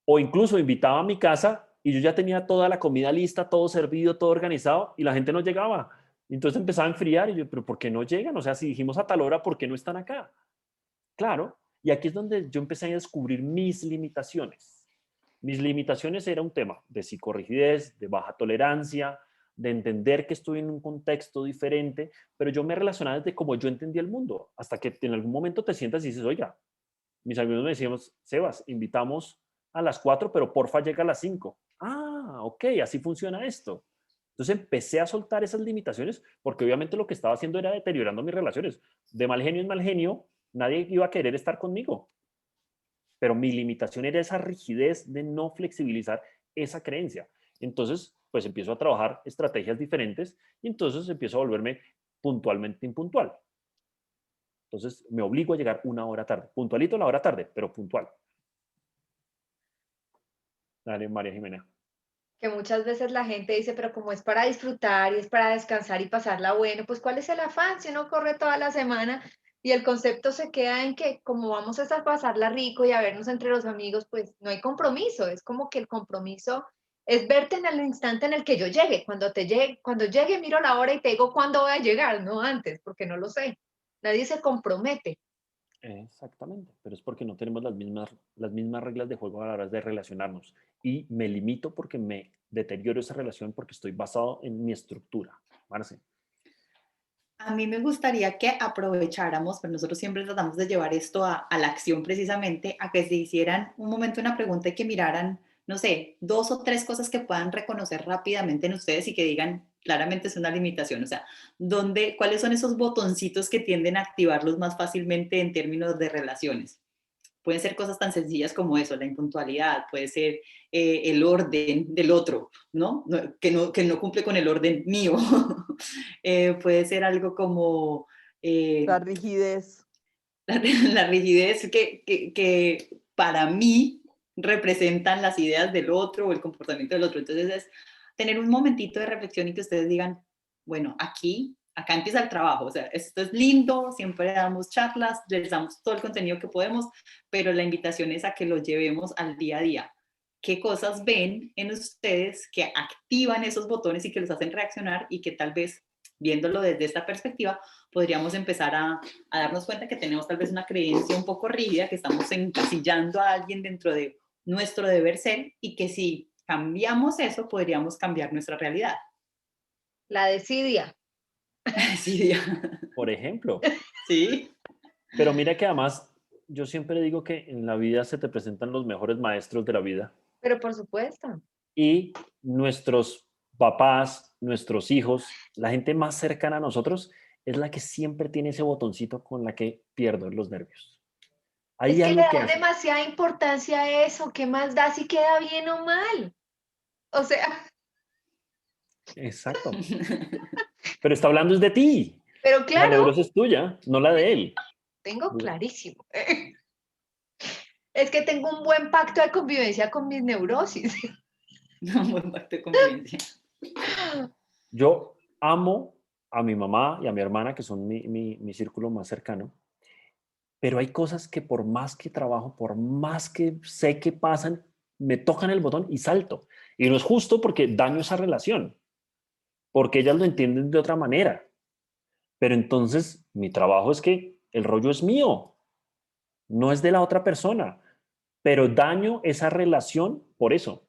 O incluso invitaba a mi casa y yo ya tenía toda la comida lista, todo servido, todo organizado y la gente no llegaba. Entonces empezaba a enfriar y yo, pero ¿por qué no llegan? O sea, si dijimos a tal hora, ¿por qué no están acá? Claro, y aquí es donde yo empecé a descubrir mis limitaciones. Mis limitaciones era un tema de psicorrigidez, de baja tolerancia, de entender que estoy en un contexto diferente, pero yo me relacionaba desde como yo entendía el mundo, hasta que en algún momento te sientas y dices, oiga, mis amigos me decíamos, Sebas, invitamos a las 4, pero porfa llega a las 5. Ah, ok, así funciona esto. Entonces empecé a soltar esas limitaciones porque obviamente lo que estaba haciendo era deteriorando mis relaciones. De mal genio en mal genio, nadie iba a querer estar conmigo. Pero mi limitación era esa rigidez de no flexibilizar esa creencia. Entonces, pues empiezo a trabajar estrategias diferentes y entonces empiezo a volverme puntualmente impuntual. Entonces me obligo a llegar una hora tarde. Puntualito la hora tarde, pero puntual. Dale, María Jimena. Que muchas veces la gente dice, pero como es para disfrutar y es para descansar y pasarla bueno, pues ¿cuál es el afán si uno corre toda la semana? Y el concepto se queda en que como vamos a pasarla rico y a vernos entre los amigos, pues no hay compromiso. Es como que el compromiso es verte en el instante en el que yo llegue. Cuando llegue miro la hora y te digo cuándo voy a llegar, no antes, porque no lo sé. Nadie se compromete. Exactamente, pero es porque no tenemos las mismas reglas de juego a la hora de relacionarnos. Y me limito porque me deterioro esa relación porque estoy basado en mi estructura. Marce. A mí me gustaría que aprovecháramos, pero nosotros siempre tratamos de llevar esto a la acción precisamente, a que se hicieran un momento una pregunta y que miraran, no sé, 2 o 3 cosas que puedan reconocer rápidamente en ustedes y que digan, claramente es una limitación, o sea, ¿cuáles son esos botoncitos que tienden a activarlos más fácilmente en términos de relaciones? Pueden ser cosas tan sencillas como eso, la impuntualidad, puede ser el orden del otro, ¿no? Que no cumple con el orden mío. Puede ser algo como La rigidez. la rigidez que para mí representan las ideas del otro o el comportamiento del otro. Entonces es tener un momentito de reflexión y que ustedes digan, bueno, acá empieza el trabajo, o sea, esto es lindo, siempre damos charlas, les damos todo el contenido que podemos, pero la invitación es a que lo llevemos al día a día. ¿Qué cosas ven en ustedes que activan esos botones y que los hacen reaccionar y que tal vez, viéndolo desde esta perspectiva, podríamos empezar a darnos cuenta que tenemos tal vez una creencia un poco rígida, que estamos encasillando a alguien dentro de nuestro deber ser y que si cambiamos eso, podríamos cambiar nuestra realidad? La desidia. Sí, Por ejemplo. sí. Pero mira que además, yo siempre digo que en la vida se te presentan los mejores maestros de la vida. Pero por supuesto. Y nuestros papás, nuestros hijos, la gente más cercana a nosotros es la que siempre tiene ese botoncito con la que pierdo los nervios. Es Hay que le algo que dan hace. demasiada importancia a eso. ¿Qué más da si queda bien o mal? O sea, Exacto. Pero está hablando es de ti. Pero La claro, neurosis es tuya, no la de él. tengo clarísimo. Es que tengo un buen pacto de convivencia con mis neurosis. No, buen pacto de convivencia. Yo amo a mi mamá y a mi hermana, que son mi círculo más cercano, pero hay cosas que por más que trabajo, por más que sé que pasan, me tocan el botón y salto. Y no es justo porque daño esa relación, porque ellas lo entienden de otra manera. Pero entonces mi trabajo es que el rollo es mío, no es de la otra persona, pero daño esa relación por eso.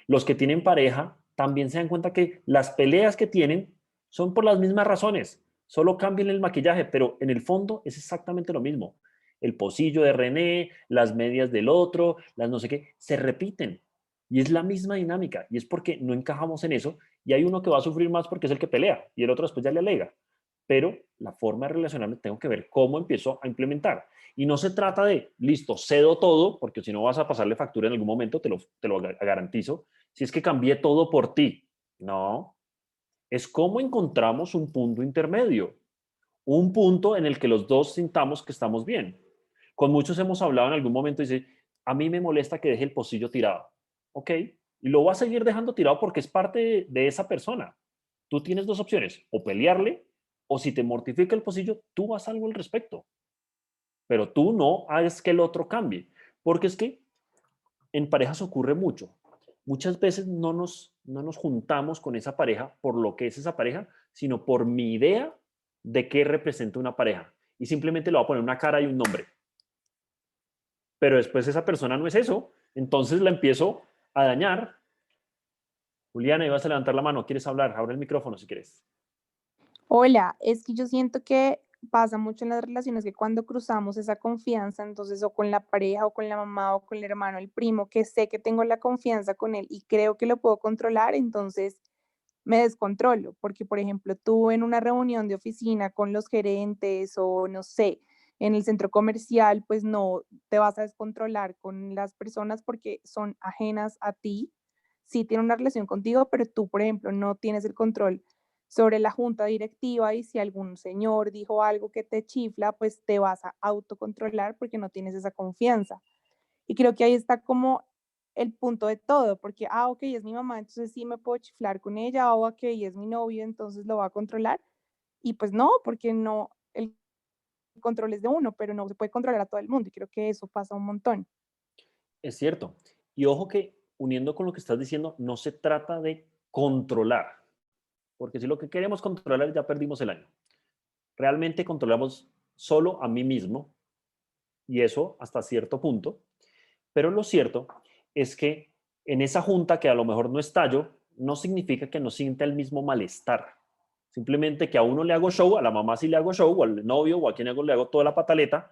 Los que tienen pareja también se dan cuenta que las peleas que tienen son por las mismas razones, solo cambian el maquillaje, pero en el fondo es exactamente lo mismo. El pocillo de René, las medias del otro, las no sé qué, se repiten. Y es la misma dinámica, y es porque no encajamos en eso, y hay uno que va a sufrir más porque es el que pelea, y el otro después ya le alega. Pero la forma de relacionarme tengo que ver cómo empiezo a implementar. Y no se trata de, listo, cedo todo, porque si no vas a pasarle factura en algún momento, te lo garantizo, si es que cambié todo por ti. No, es cómo encontramos un punto intermedio, un punto en el que los dos sintamos que estamos bien. Con muchos hemos hablado en algún momento y dice, a mí me molesta que deje el pocillo tirado. Ok, y lo va a seguir dejando tirado porque es parte de esa persona. Tú tienes dos opciones, o pelearle, o si te mortifica el pocillo, tú haz algo al respecto. Pero tú no hagas que el otro cambie. Porque es que en parejas ocurre mucho. Muchas veces no nos juntamos con esa pareja por lo que es esa pareja, sino por mi idea de qué representa una pareja. Y simplemente le voy a poner una cara y un nombre. Pero después esa persona no es eso. Entonces la empiezo a dañar. Juliana, ibas a levantar la mano. ¿Quieres hablar? Abre el micrófono si quieres. Hola, es que yo siento que pasa mucho en las relaciones que cuando cruzamos esa confianza, entonces o con la pareja o con la mamá o con el hermano, el primo, que sé que tengo la confianza con él y creo que lo puedo controlar, entonces me descontrolo, porque por ejemplo, tú en una reunión de oficina con los gerentes o no sé, en el centro comercial, pues no te vas a descontrolar con las personas porque son ajenas a ti, sí tienen una relación contigo, pero tú, por ejemplo, no tienes el control sobre la junta directiva y si algún señor dijo algo que te chifla, pues te vas a autocontrolar porque no tienes esa confianza. Y creo que ahí está como el punto de todo, porque, ok, es mi mamá, entonces sí me puedo chiflar con ella, o ok, es mi novio, entonces lo va a controlar. Y pues no, porque no, el control es de uno, pero no se puede controlar a todo el mundo. Y creo que eso pasa un montón. Es cierto. Y ojo que uniendo con lo que estás diciendo, no se trata de controlar, porque si lo que queremos controlar ya perdimos el año. Realmente controlamos solo a mí mismo y eso hasta cierto punto. Pero lo cierto es que en esa junta que a lo mejor no estallo, no significa que no sienta el mismo malestar. Simplemente que a uno le hago show, a la mamá sí le hago show, o al novio o a quien hago le hago toda la pataleta,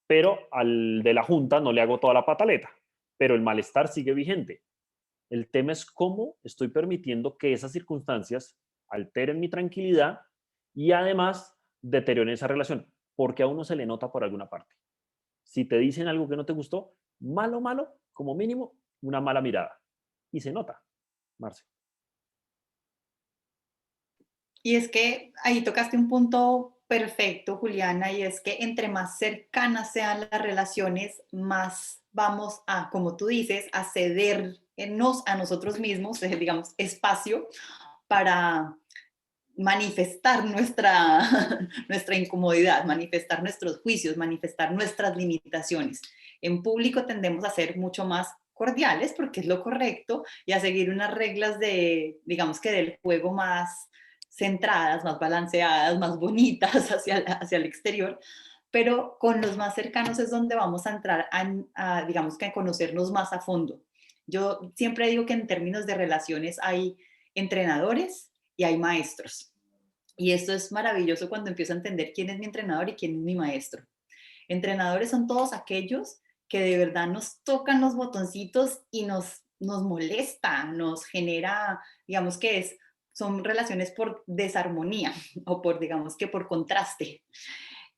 pero al de la junta no le hago toda la pataleta. Pero el malestar sigue vigente. El tema es cómo estoy permitiendo que esas circunstancias alteren mi tranquilidad y además deterioren esa relación, porque a uno se le nota por alguna parte. Si te dicen algo que no te gustó, malo, malo, como mínimo, una mala mirada. Y se nota, Marce. Y es que ahí tocaste un punto perfecto, Juliana, y es que entre más cercanas sean las relaciones, más vamos a, como tú dices, a cedernos a nosotros mismos, digamos, espacio para manifestar nuestra incomodidad, manifestar nuestros juicios, manifestar nuestras limitaciones. En público tendemos a ser mucho más cordiales porque es lo correcto y a seguir unas reglas digamos que del juego más centradas, más balanceadas, más bonitas hacia el exterior, pero con los más cercanos es donde vamos a entrar digamos que a conocernos más a fondo. Yo siempre digo que en términos de relaciones hay entrenadores y hay maestros. Y esto es maravilloso cuando empiezo a entender quién es mi entrenador y quién es mi maestro. Entrenadores son todos aquellos que de verdad nos tocan los botoncitos y nos molesta, nos genera, digamos que son relaciones por desarmonía o digamos que por contraste.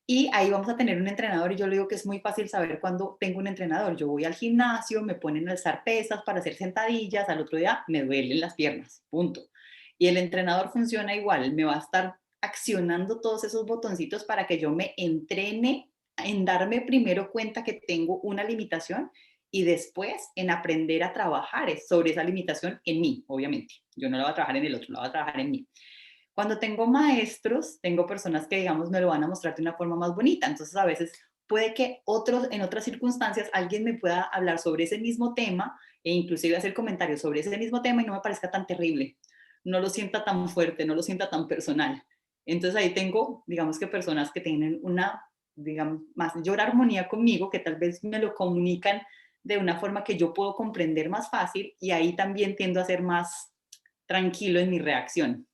Y ahí vamos a tener un entrenador y yo le digo que es muy fácil saber cuando tengo un entrenador. Yo voy al gimnasio, me ponen a alzar pesas para hacer sentadillas, al otro día me duelen las piernas, punto. Y el entrenador funciona igual, me va a estar accionando todos esos botoncitos para que yo me entrene en darme primero cuenta que tengo una limitación y después en aprender a trabajar sobre esa limitación en mí, obviamente. Yo no la voy a trabajar en el otro, la voy a trabajar en mí. Cuando tengo maestros, tengo personas que, digamos, me lo van a mostrar de una forma más bonita. Entonces, a veces puede que en otras circunstancias, alguien me pueda hablar sobre ese mismo tema e inclusive hacer comentarios sobre ese mismo tema y no me parezca tan terrible. No lo sienta tan fuerte, no lo sienta tan personal. Entonces, ahí tengo, digamos que personas que tienen una, digamos, mayor armonía conmigo, que tal vez me lo comunican de una forma que yo puedo comprender más fácil y ahí también tiendo a ser más tranquilo en mi reacción.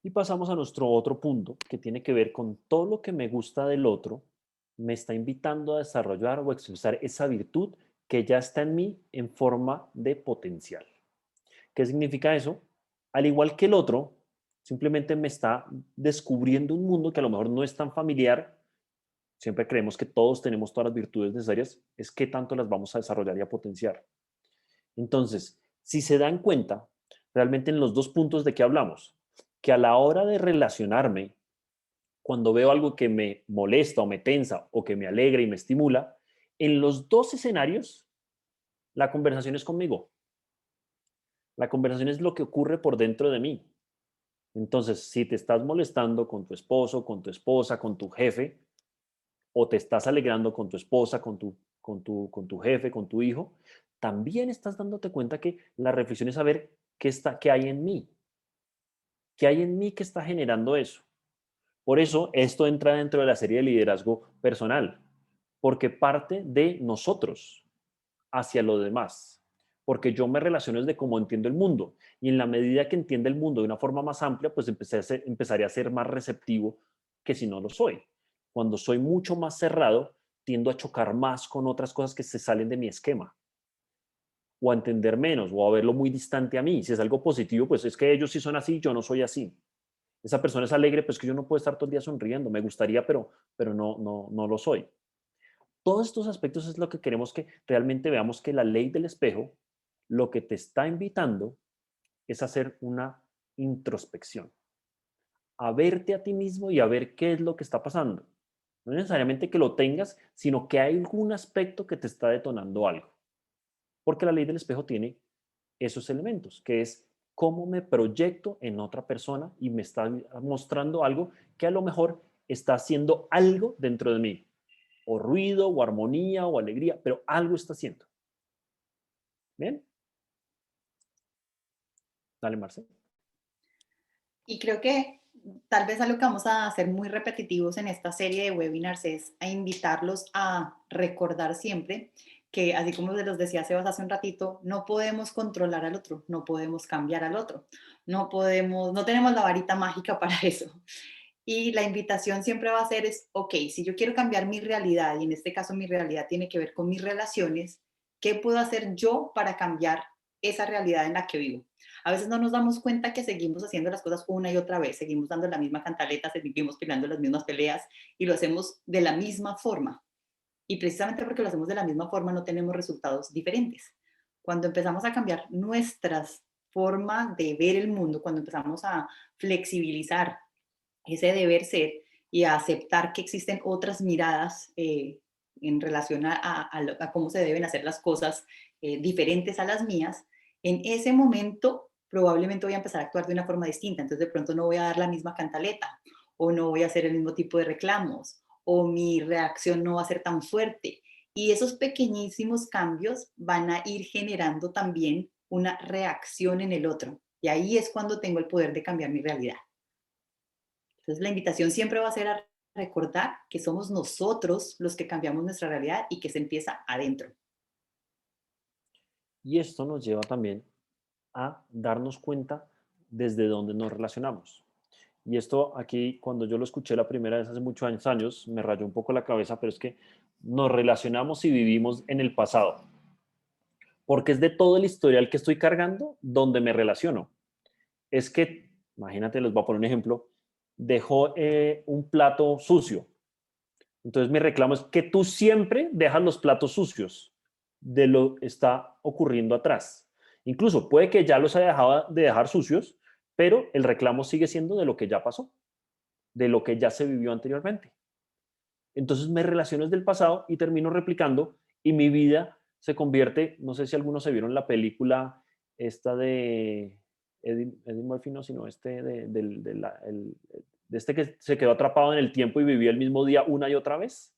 Y pasamos a nuestro otro punto, que tiene que ver con todo lo que me gusta del otro, me está invitando a desarrollar o expresar esa virtud que ya está en mí en forma de potencial. ¿Qué significa eso? Al igual que el otro, simplemente me está descubriendo un mundo que a lo mejor no es tan familiar. Siempre creemos que todos tenemos todas las virtudes necesarias, es qué tanto las vamos a desarrollar y a potenciar. Entonces, si se dan cuenta, realmente en los dos puntos de que hablamos, que a la hora de relacionarme, cuando veo algo que me molesta o me tensa o que me alegra y me estimula, en los dos escenarios, la conversación es conmigo. La conversación es lo que ocurre por dentro de mí. Entonces, si te estás molestando con tu esposo, con tu esposa, con tu jefe, o te estás alegrando con tu esposa, con tu jefe, con tu hijo, también estás dándote cuenta que la reflexión es saber qué hay en mí. ¿Qué hay en mí que está generando eso? Por eso esto entra dentro de la serie de liderazgo personal, porque parte de nosotros hacia los demás, porque yo me relaciono desde cómo entiendo el mundo y en la medida que entienda el mundo de una forma más amplia, pues empezaré a ser más receptivo que si no lo soy. Cuando soy mucho más cerrado, tiendo a chocar más con otras cosas que se salen de mi esquema o a entender menos o a verlo muy distante a mí. Si es algo positivo, pues es que ellos sí son así, yo no soy así. Esa persona es alegre, pues que yo no puedo estar todo el día sonriendo. Me gustaría, pero no lo soy. Todos estos aspectos es lo que queremos que realmente veamos que la ley del espejo lo que te está invitando es hacer una introspección, a verte a ti mismo y a ver qué es lo que está pasando. No necesariamente que lo tengas, sino que hay algún aspecto que te está detonando algo. Porque la ley del espejo tiene esos elementos, que es cómo me proyecto en otra persona y me está mostrando algo que a lo mejor está haciendo algo dentro de mí, o ruido, o armonía, o alegría, pero algo está haciendo. ¿Bien? Dale, Marcelo. Y creo que tal vez algo que vamos a hacer muy repetitivos en esta serie de webinars es a invitarlos a recordar siempre que, así como se los decía Sebas hace un ratito, no podemos controlar al otro, no podemos cambiar al otro, no tenemos la varita mágica para eso. Y la invitación siempre va a ser ok, si yo quiero cambiar mi realidad, y en este caso mi realidad tiene que ver con mis relaciones, ¿qué puedo hacer yo para cambiar esa realidad en la que vivo? A veces no nos damos cuenta que seguimos haciendo las cosas una y otra vez, seguimos dando la misma cantaleta, seguimos peleando las mismas peleas y lo hacemos de la misma forma. Y precisamente porque lo hacemos de la misma forma no tenemos resultados diferentes. Cuando empezamos a cambiar nuestra forma de ver el mundo, cuando empezamos a flexibilizar ese deber ser y a aceptar que existen otras miradas en relación a cómo se deben hacer las cosas diferentes a las mías, en ese momento probablemente voy a empezar a actuar de una forma distinta. Entonces de pronto no voy a dar la misma cantaleta o no voy a hacer el mismo tipo de reclamos o mi reacción no va a ser tan fuerte. Y esos pequeñísimos cambios van a ir generando también una reacción en el otro. Y ahí es cuando tengo el poder de cambiar mi realidad. Entonces, la invitación siempre va a ser a recordar que somos nosotros los que cambiamos nuestra realidad y que se empieza adentro. Y esto nos lleva también a darnos cuenta desde dónde nos relacionamos. Y esto aquí, cuando yo lo escuché la primera vez hace muchos años, me rayó un poco la cabeza, pero es que nos relacionamos y vivimos en el pasado. Porque es de todo el historial que estoy cargando donde me relaciono. Es que, imagínate, les voy a poner un ejemplo, dejó un plato sucio. Entonces mi reclamo es que tú siempre dejas los platos sucios de lo que está ocurriendo atrás. Incluso puede que ya los haya dejado de dejar sucios, pero el reclamo sigue siendo de lo que ya pasó, de lo que ya se vivió anteriormente. Entonces me relaciono desde el pasado y termino replicando y mi vida se convierte, no sé si algunos se vieron la película esta de Eddie Murphy, no, sino este de este que se quedó atrapado en el tiempo y vivió el mismo día una y otra vez.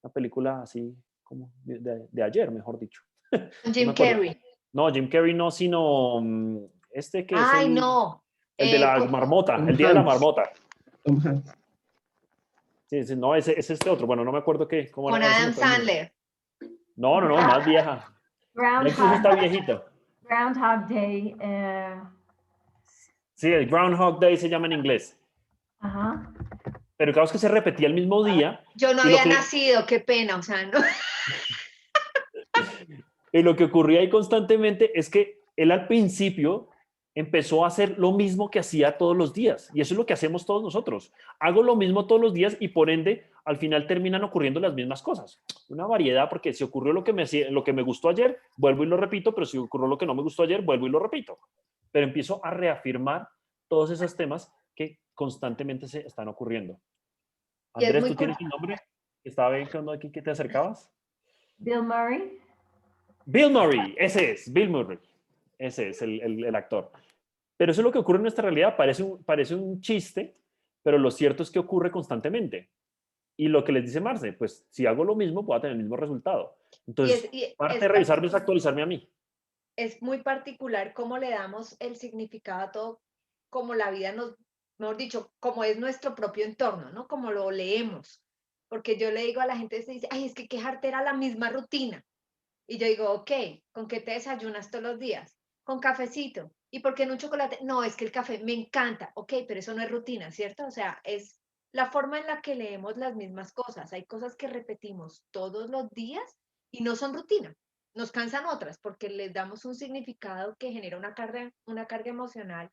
Una película así como de ayer, mejor dicho. No me Jim acuerdo. Carrey. No, Jim Carrey no, sino este que es Ay, no. el de la marmota, Tom el día de la Hanks. marmota. Tom Hanks. Sí, sí, no, ese es este otro. Bueno, no me acuerdo cómo Con era. A ver si Adam me pueden decir. Sandler. No, más vieja. Ya incluso está viejita. Groundhog Day. Sí, el Groundhog Day se llama en inglés. Ajá. Pero claro, es que se repetía el mismo día. Yo no y lo había que- nacido, qué pena, o sea, no. Y lo que ocurría ahí constantemente es que él al principio empezó a hacer lo mismo que hacía todos los días. Y eso es lo que hacemos todos nosotros. Hago lo mismo todos los días y por ende al final terminan ocurriendo las mismas cosas. Una variedad, porque si ocurrió lo que me gustó ayer, vuelvo y lo repito, pero si ocurrió lo que no me gustó ayer, vuelvo y lo repito. Pero empiezo a reafirmar todos esos temas que constantemente se están ocurriendo. Y es Andrés, muy ¿tú tienes un nombre? ¿Estaba bien cuando aquí que te acercabas? Bill Murray. Bill Murray, ese es, Bill Murray. Ese es el actor. Pero eso es lo que ocurre en nuestra realidad. Parece un chiste, pero lo cierto es que ocurre constantemente. Y lo que les dice Marce, pues si hago lo mismo, voy a tener el mismo resultado. Entonces, parte de revisarme es actualizarme a mí. Es muy particular cómo le damos el significado a todo, como la vida nos, mejor dicho, como es nuestro propio entorno, ¿no? Como lo leemos. Porque yo le digo a la gente, se dice, ay, es que quejarte era la misma rutina. Y yo digo, ok, ¿con qué te desayunas todos los días? Con cafecito. ¿Y por qué no un chocolate? No, es que el café me encanta. Ok, pero eso no es rutina, ¿cierto? O sea, es la forma en la que leemos las mismas cosas. Hay cosas que repetimos todos los días y no son rutina. Nos cansan otras porque les damos un significado que genera una carga emocional,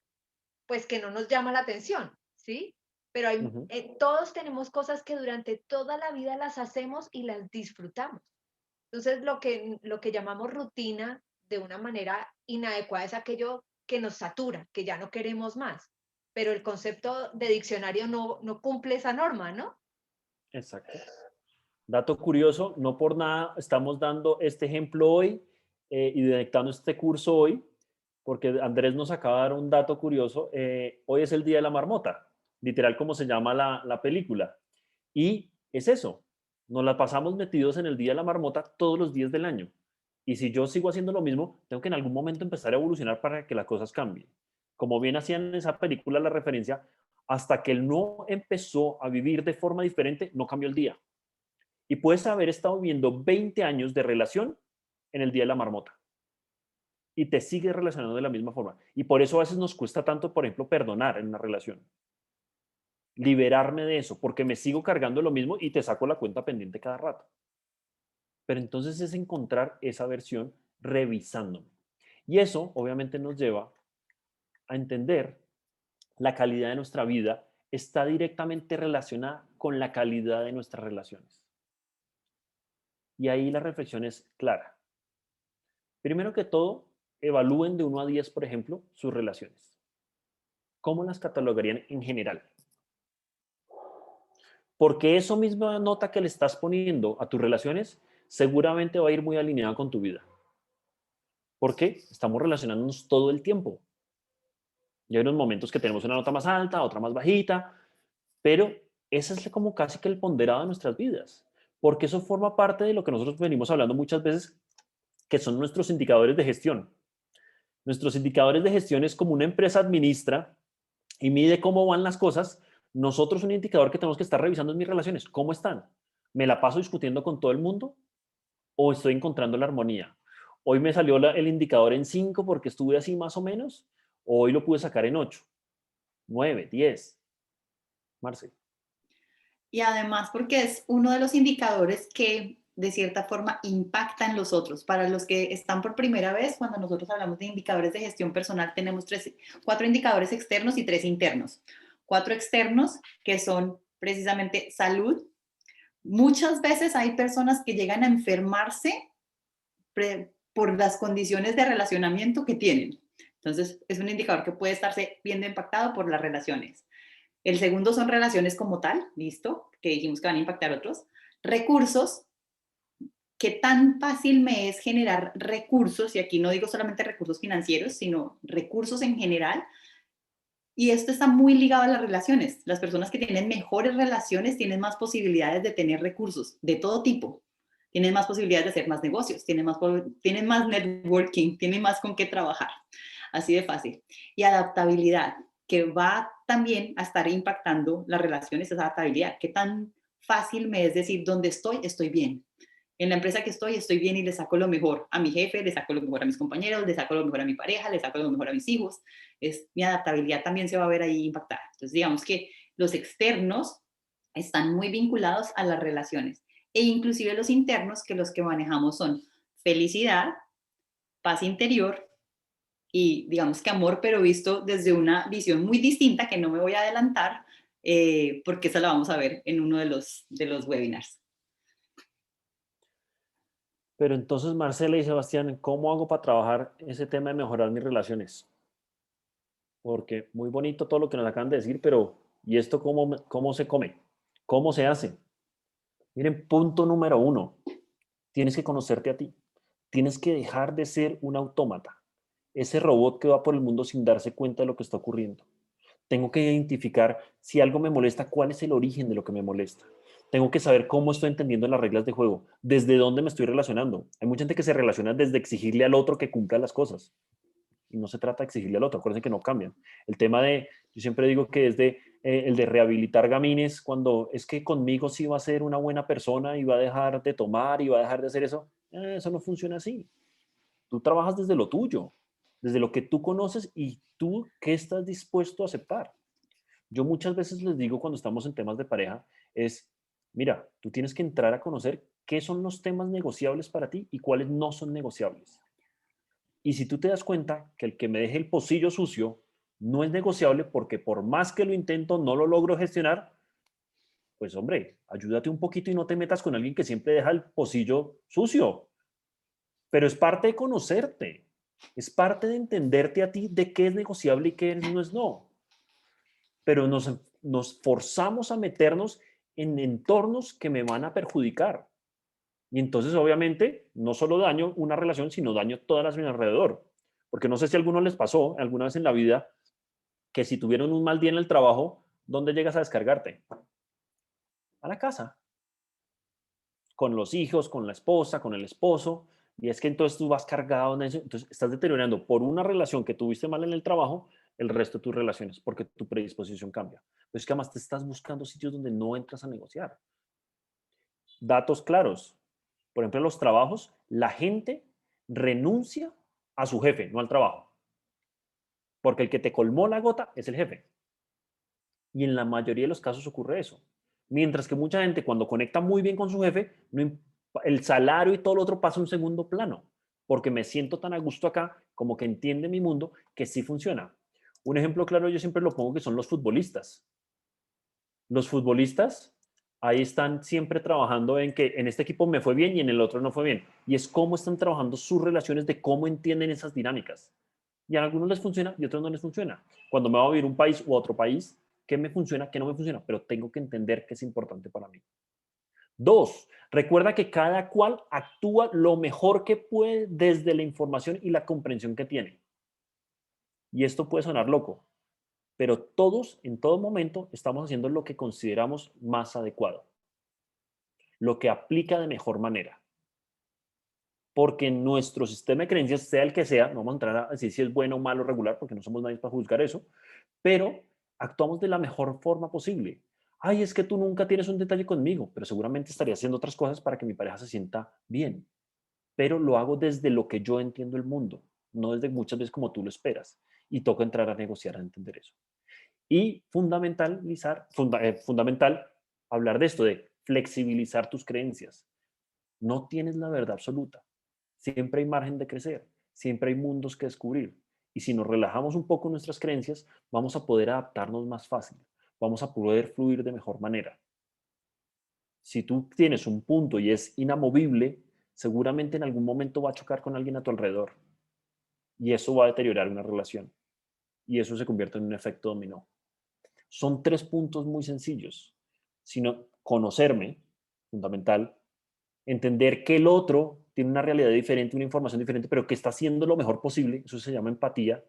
pues que no nos llama la atención, ¿sí? Pero todos tenemos cosas que durante toda la vida las hacemos y las disfrutamos. Entonces, lo que llamamos rutina de una manera inadecuada es aquello que nos satura, que ya no queremos más. Pero el concepto de diccionario no cumple esa norma, ¿no? Exacto. Dato curioso, no por nada estamos dando este ejemplo hoy y dictando este curso hoy, porque Andrés nos acaba de dar un dato curioso. Hoy es el Día de la Marmota, literal como se llama la película. Y es eso, nos la pasamos metidos en el Día de la Marmota todos los días del año. Y si yo sigo haciendo lo mismo, tengo que en algún momento empezar a evolucionar para que las cosas cambien. Como bien hacían en esa película la referencia, hasta que él no empezó a vivir de forma diferente, no cambió el día. Y puedes haber estado viviendo 20 años de relación en el Día de la Marmota. Y te sigues relacionando de la misma forma. Y por eso a veces nos cuesta tanto, por ejemplo, perdonar en una relación. Liberarme de eso, porque me sigo cargando lo mismo y te saco la cuenta pendiente cada rato. Pero entonces es encontrar esa versión revisándome. Y eso obviamente nos lleva a entender la calidad de nuestra vida está directamente relacionada con la calidad de nuestras relaciones. Y ahí la reflexión es clara. Primero que todo, evalúen de 1 a 10, por ejemplo, sus relaciones. ¿Cómo las catalogarían en general? Porque eso misma nota que le estás poniendo a tus relaciones seguramente va a ir muy alineada con tu vida. Porque estamos relacionándonos todo el tiempo. Y hay unos momentos que tenemos una nota más alta, otra más bajita, pero ese es como casi que el ponderado de nuestras vidas. Porque eso forma parte de lo que nosotros venimos hablando muchas veces, que son nuestros indicadores de gestión. Nuestros indicadores de gestión es como una empresa administra y mide cómo van las cosas. Nosotros un indicador que tenemos que estar revisando en mis relaciones. ¿Cómo están? ¿Me la paso discutiendo con todo el mundo o estoy encontrando la armonía? Hoy me salió el indicador en 5 porque estuve así más o menos, o hoy lo pude sacar en 8, 9, 10. Marce. Y además porque es uno de los indicadores que de cierta forma impactan los otros. Para los que están por primera vez, cuando nosotros hablamos de indicadores de gestión personal, tenemos 4 indicadores externos y 3 internos. 4 externos que son precisamente salud. Muchas veces hay personas que llegan a enfermarse por las condiciones de relacionamiento que tienen. Entonces, es un indicador que puede estarse viendo impactado por las relaciones. El segundo son relaciones como tal, listo, que dijimos que van a impactar otros. Recursos, qué tan fácil me es generar recursos, y aquí no digo solamente recursos financieros, sino recursos en general. Y esto está muy ligado a las relaciones. Las personas que tienen mejores relaciones tienen más posibilidades de tener recursos de todo tipo. Tienen más posibilidades de hacer más negocios, tienen más networking, tienen más con qué trabajar. Así de fácil. Y adaptabilidad, que va también a estar impactando las relaciones, esa adaptabilidad. Qué tan fácil me es decir, donde estoy bien. En la empresa que estoy bien y le saco lo mejor a mi jefe, le saco lo mejor a mis compañeros, le saco lo mejor a mi pareja, le saco lo mejor a mis hijos. Mi adaptabilidad también se va a ver ahí impactada. Entonces, digamos que los externos están muy vinculados a las relaciones e inclusive los internos, que los que manejamos son felicidad, paz interior y digamos que amor, pero visto desde una visión muy distinta que no me voy a adelantar porque esa la vamos a ver en uno de los webinars. Pero entonces, Marcela y Sebastián, ¿cómo hago para trabajar ese tema de mejorar mis relaciones? Porque muy bonito todo lo que nos acaban de decir, pero ¿y esto cómo se come? ¿Cómo se hace? Miren, punto número 1, tienes que conocerte a ti. Tienes que dejar de ser un autómata, ese robot que va por el mundo sin darse cuenta de lo que está ocurriendo. Tengo que identificar si algo me molesta, cuál es el origen de lo que me molesta. Tengo que saber cómo estoy entendiendo las reglas de juego, desde dónde me estoy relacionando. Hay mucha gente que se relaciona desde exigirle al otro que cumpla las cosas. Y no se trata de exigirle al otro, acuérdense que no cambian. El tema yo siempre digo que es el de rehabilitar gamines, cuando es que conmigo sí va a ser una buena persona y va a dejar de tomar y va a dejar de hacer eso. Eso no funciona así. Tú trabajas desde lo tuyo, desde lo que tú conoces y tú qué estás dispuesto a aceptar. Yo muchas veces les digo cuando estamos en temas de pareja mira, tú tienes que entrar a conocer qué son los temas negociables para ti y cuáles no son negociables. Y si tú te das cuenta que el que me deje el pocillo sucio no es negociable porque por más que lo intento no lo logro gestionar, pues hombre, ayúdate un poquito y no te metas con alguien que siempre deja el pocillo sucio. Pero es parte de conocerte, es parte de entenderte a ti de qué es negociable y qué no es no. Pero nos forzamos a meternos en entornos que me van a perjudicar. Y entonces, obviamente, no solo daño una relación, sino daño todas las a mi alrededor. Porque no sé si a alguno les pasó alguna vez en la vida que si tuvieron un mal día en el trabajo, ¿dónde llegas a descargarte? A la casa. Con los hijos, con la esposa, con el esposo. Y es que entonces tú vas cargado en eso. Entonces estás deteriorando por una relación que tuviste mal en el trabajo el resto de tus relaciones, porque tu predisposición cambia. Pero es que además te estás buscando sitios donde no entras a negociar. Datos claros. Por ejemplo, en los trabajos, la gente renuncia a su jefe, no al trabajo. Porque el que te colmó la gota es el jefe. Y en la mayoría de los casos ocurre eso. Mientras que mucha gente cuando conecta muy bien con su jefe, el salario y todo lo otro pasa a un segundo plano. Porque me siento tan a gusto acá, como que entiende mi mundo, que sí funciona. Un ejemplo claro yo siempre lo pongo que son los futbolistas. Los futbolistas ahí están siempre trabajando en que en este equipo me fue bien y en el otro no fue bien. Y es cómo están trabajando sus relaciones, de cómo entienden esas dinámicas. Y a algunos les funciona y a otros no les funciona. Cuando me voy a vivir un país u otro país, ¿qué me funciona, qué no me funciona? Pero tengo que entender qué es importante para mí. 2, recuerda que cada cual actúa lo mejor que puede desde la información y la comprensión que tiene. Y esto puede sonar loco, pero todos en todo momento estamos haciendo lo que consideramos más adecuado, lo que aplica de mejor manera. Porque nuestro sistema de creencias, sea el que sea, no vamos a entrar a decir si es bueno, malo, regular, porque no somos nadie para juzgar eso, pero actuamos de la mejor forma posible. Ay, es que tú nunca tienes un detalle conmigo, pero seguramente estaría haciendo otras cosas para que mi pareja se sienta bien. Pero lo hago desde lo que yo entiendo el mundo, no desde muchas veces como tú lo esperas. Y toca entrar a negociar, a entender eso. Y fundamental hablar de esto, de flexibilizar tus creencias. No tienes la verdad absoluta. Siempre hay margen de crecer, siempre hay mundos que descubrir. Y si nos relajamos un poco nuestras creencias, vamos a poder adaptarnos más fácil, vamos a poder fluir de mejor manera. Si tú tienes un punto y es inamovible, seguramente en algún momento va a chocar con alguien a tu alrededor y eso va a deteriorar una relación y eso se convierte en un efecto dominó. Son 3 puntos muy sencillos, sino conocerme, fundamental, entender que el otro tiene una realidad diferente, una información diferente, pero que está haciendo lo mejor posible, eso se llama empatía,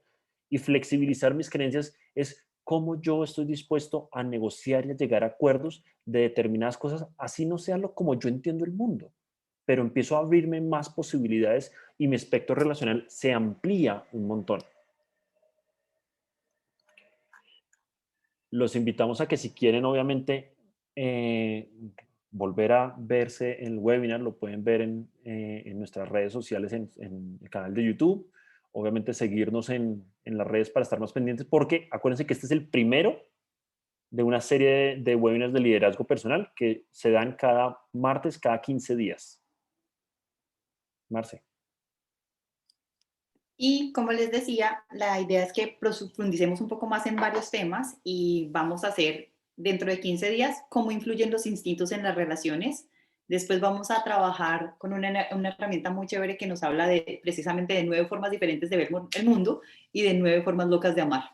y flexibilizar mis creencias es cómo yo estoy dispuesto a negociar y a llegar a acuerdos de determinadas cosas, así no sea lo como yo entiendo el mundo, pero empiezo a abrirme más posibilidades y mi espectro relacional se amplía un montón. Los invitamos a que si quieren, obviamente, volver a verse en el webinar, lo pueden ver en nuestras redes sociales, en el canal de YouTube. Obviamente seguirnos en las redes para estar más pendientes, porque acuérdense que este es el primero de una serie de webinars de liderazgo personal que se dan cada martes, cada 15 días. Marce. Y como les decía, la idea es que profundicemos un poco más en varios temas y vamos a hacer dentro de 15 días cómo influyen los instintos en las relaciones. Después vamos a trabajar con una herramienta muy chévere que nos habla de precisamente de 9 formas diferentes de ver el mundo y de 9 formas locas de amar.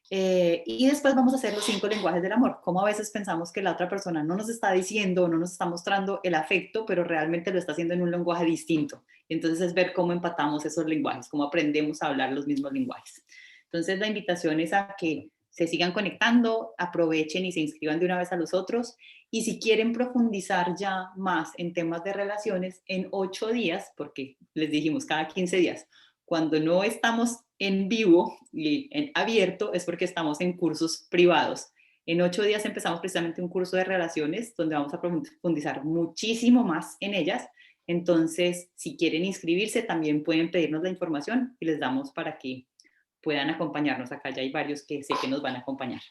Y después vamos a hacer los 5 lenguajes del amor. Como a veces pensamos que la otra persona no nos está diciendo, no nos está mostrando el afecto, pero realmente lo está haciendo en un lenguaje distinto. Entonces es ver cómo empatamos esos lenguajes, cómo aprendemos a hablar los mismos lenguajes. Entonces la invitación es a que se sigan conectando, aprovechen y se inscriban de una vez a los otros. Y si quieren profundizar ya más en temas de relaciones, en 8 días, porque les dijimos cada 15 días, cuando no estamos en vivo y en abierto es porque estamos en cursos privados. En 8 días empezamos precisamente un curso de relaciones donde vamos a profundizar muchísimo más en ellas. Entonces, si quieren inscribirse, también pueden pedirnos la información y les damos para que puedan acompañarnos. Acá ya hay varios que sé que nos van a acompañar.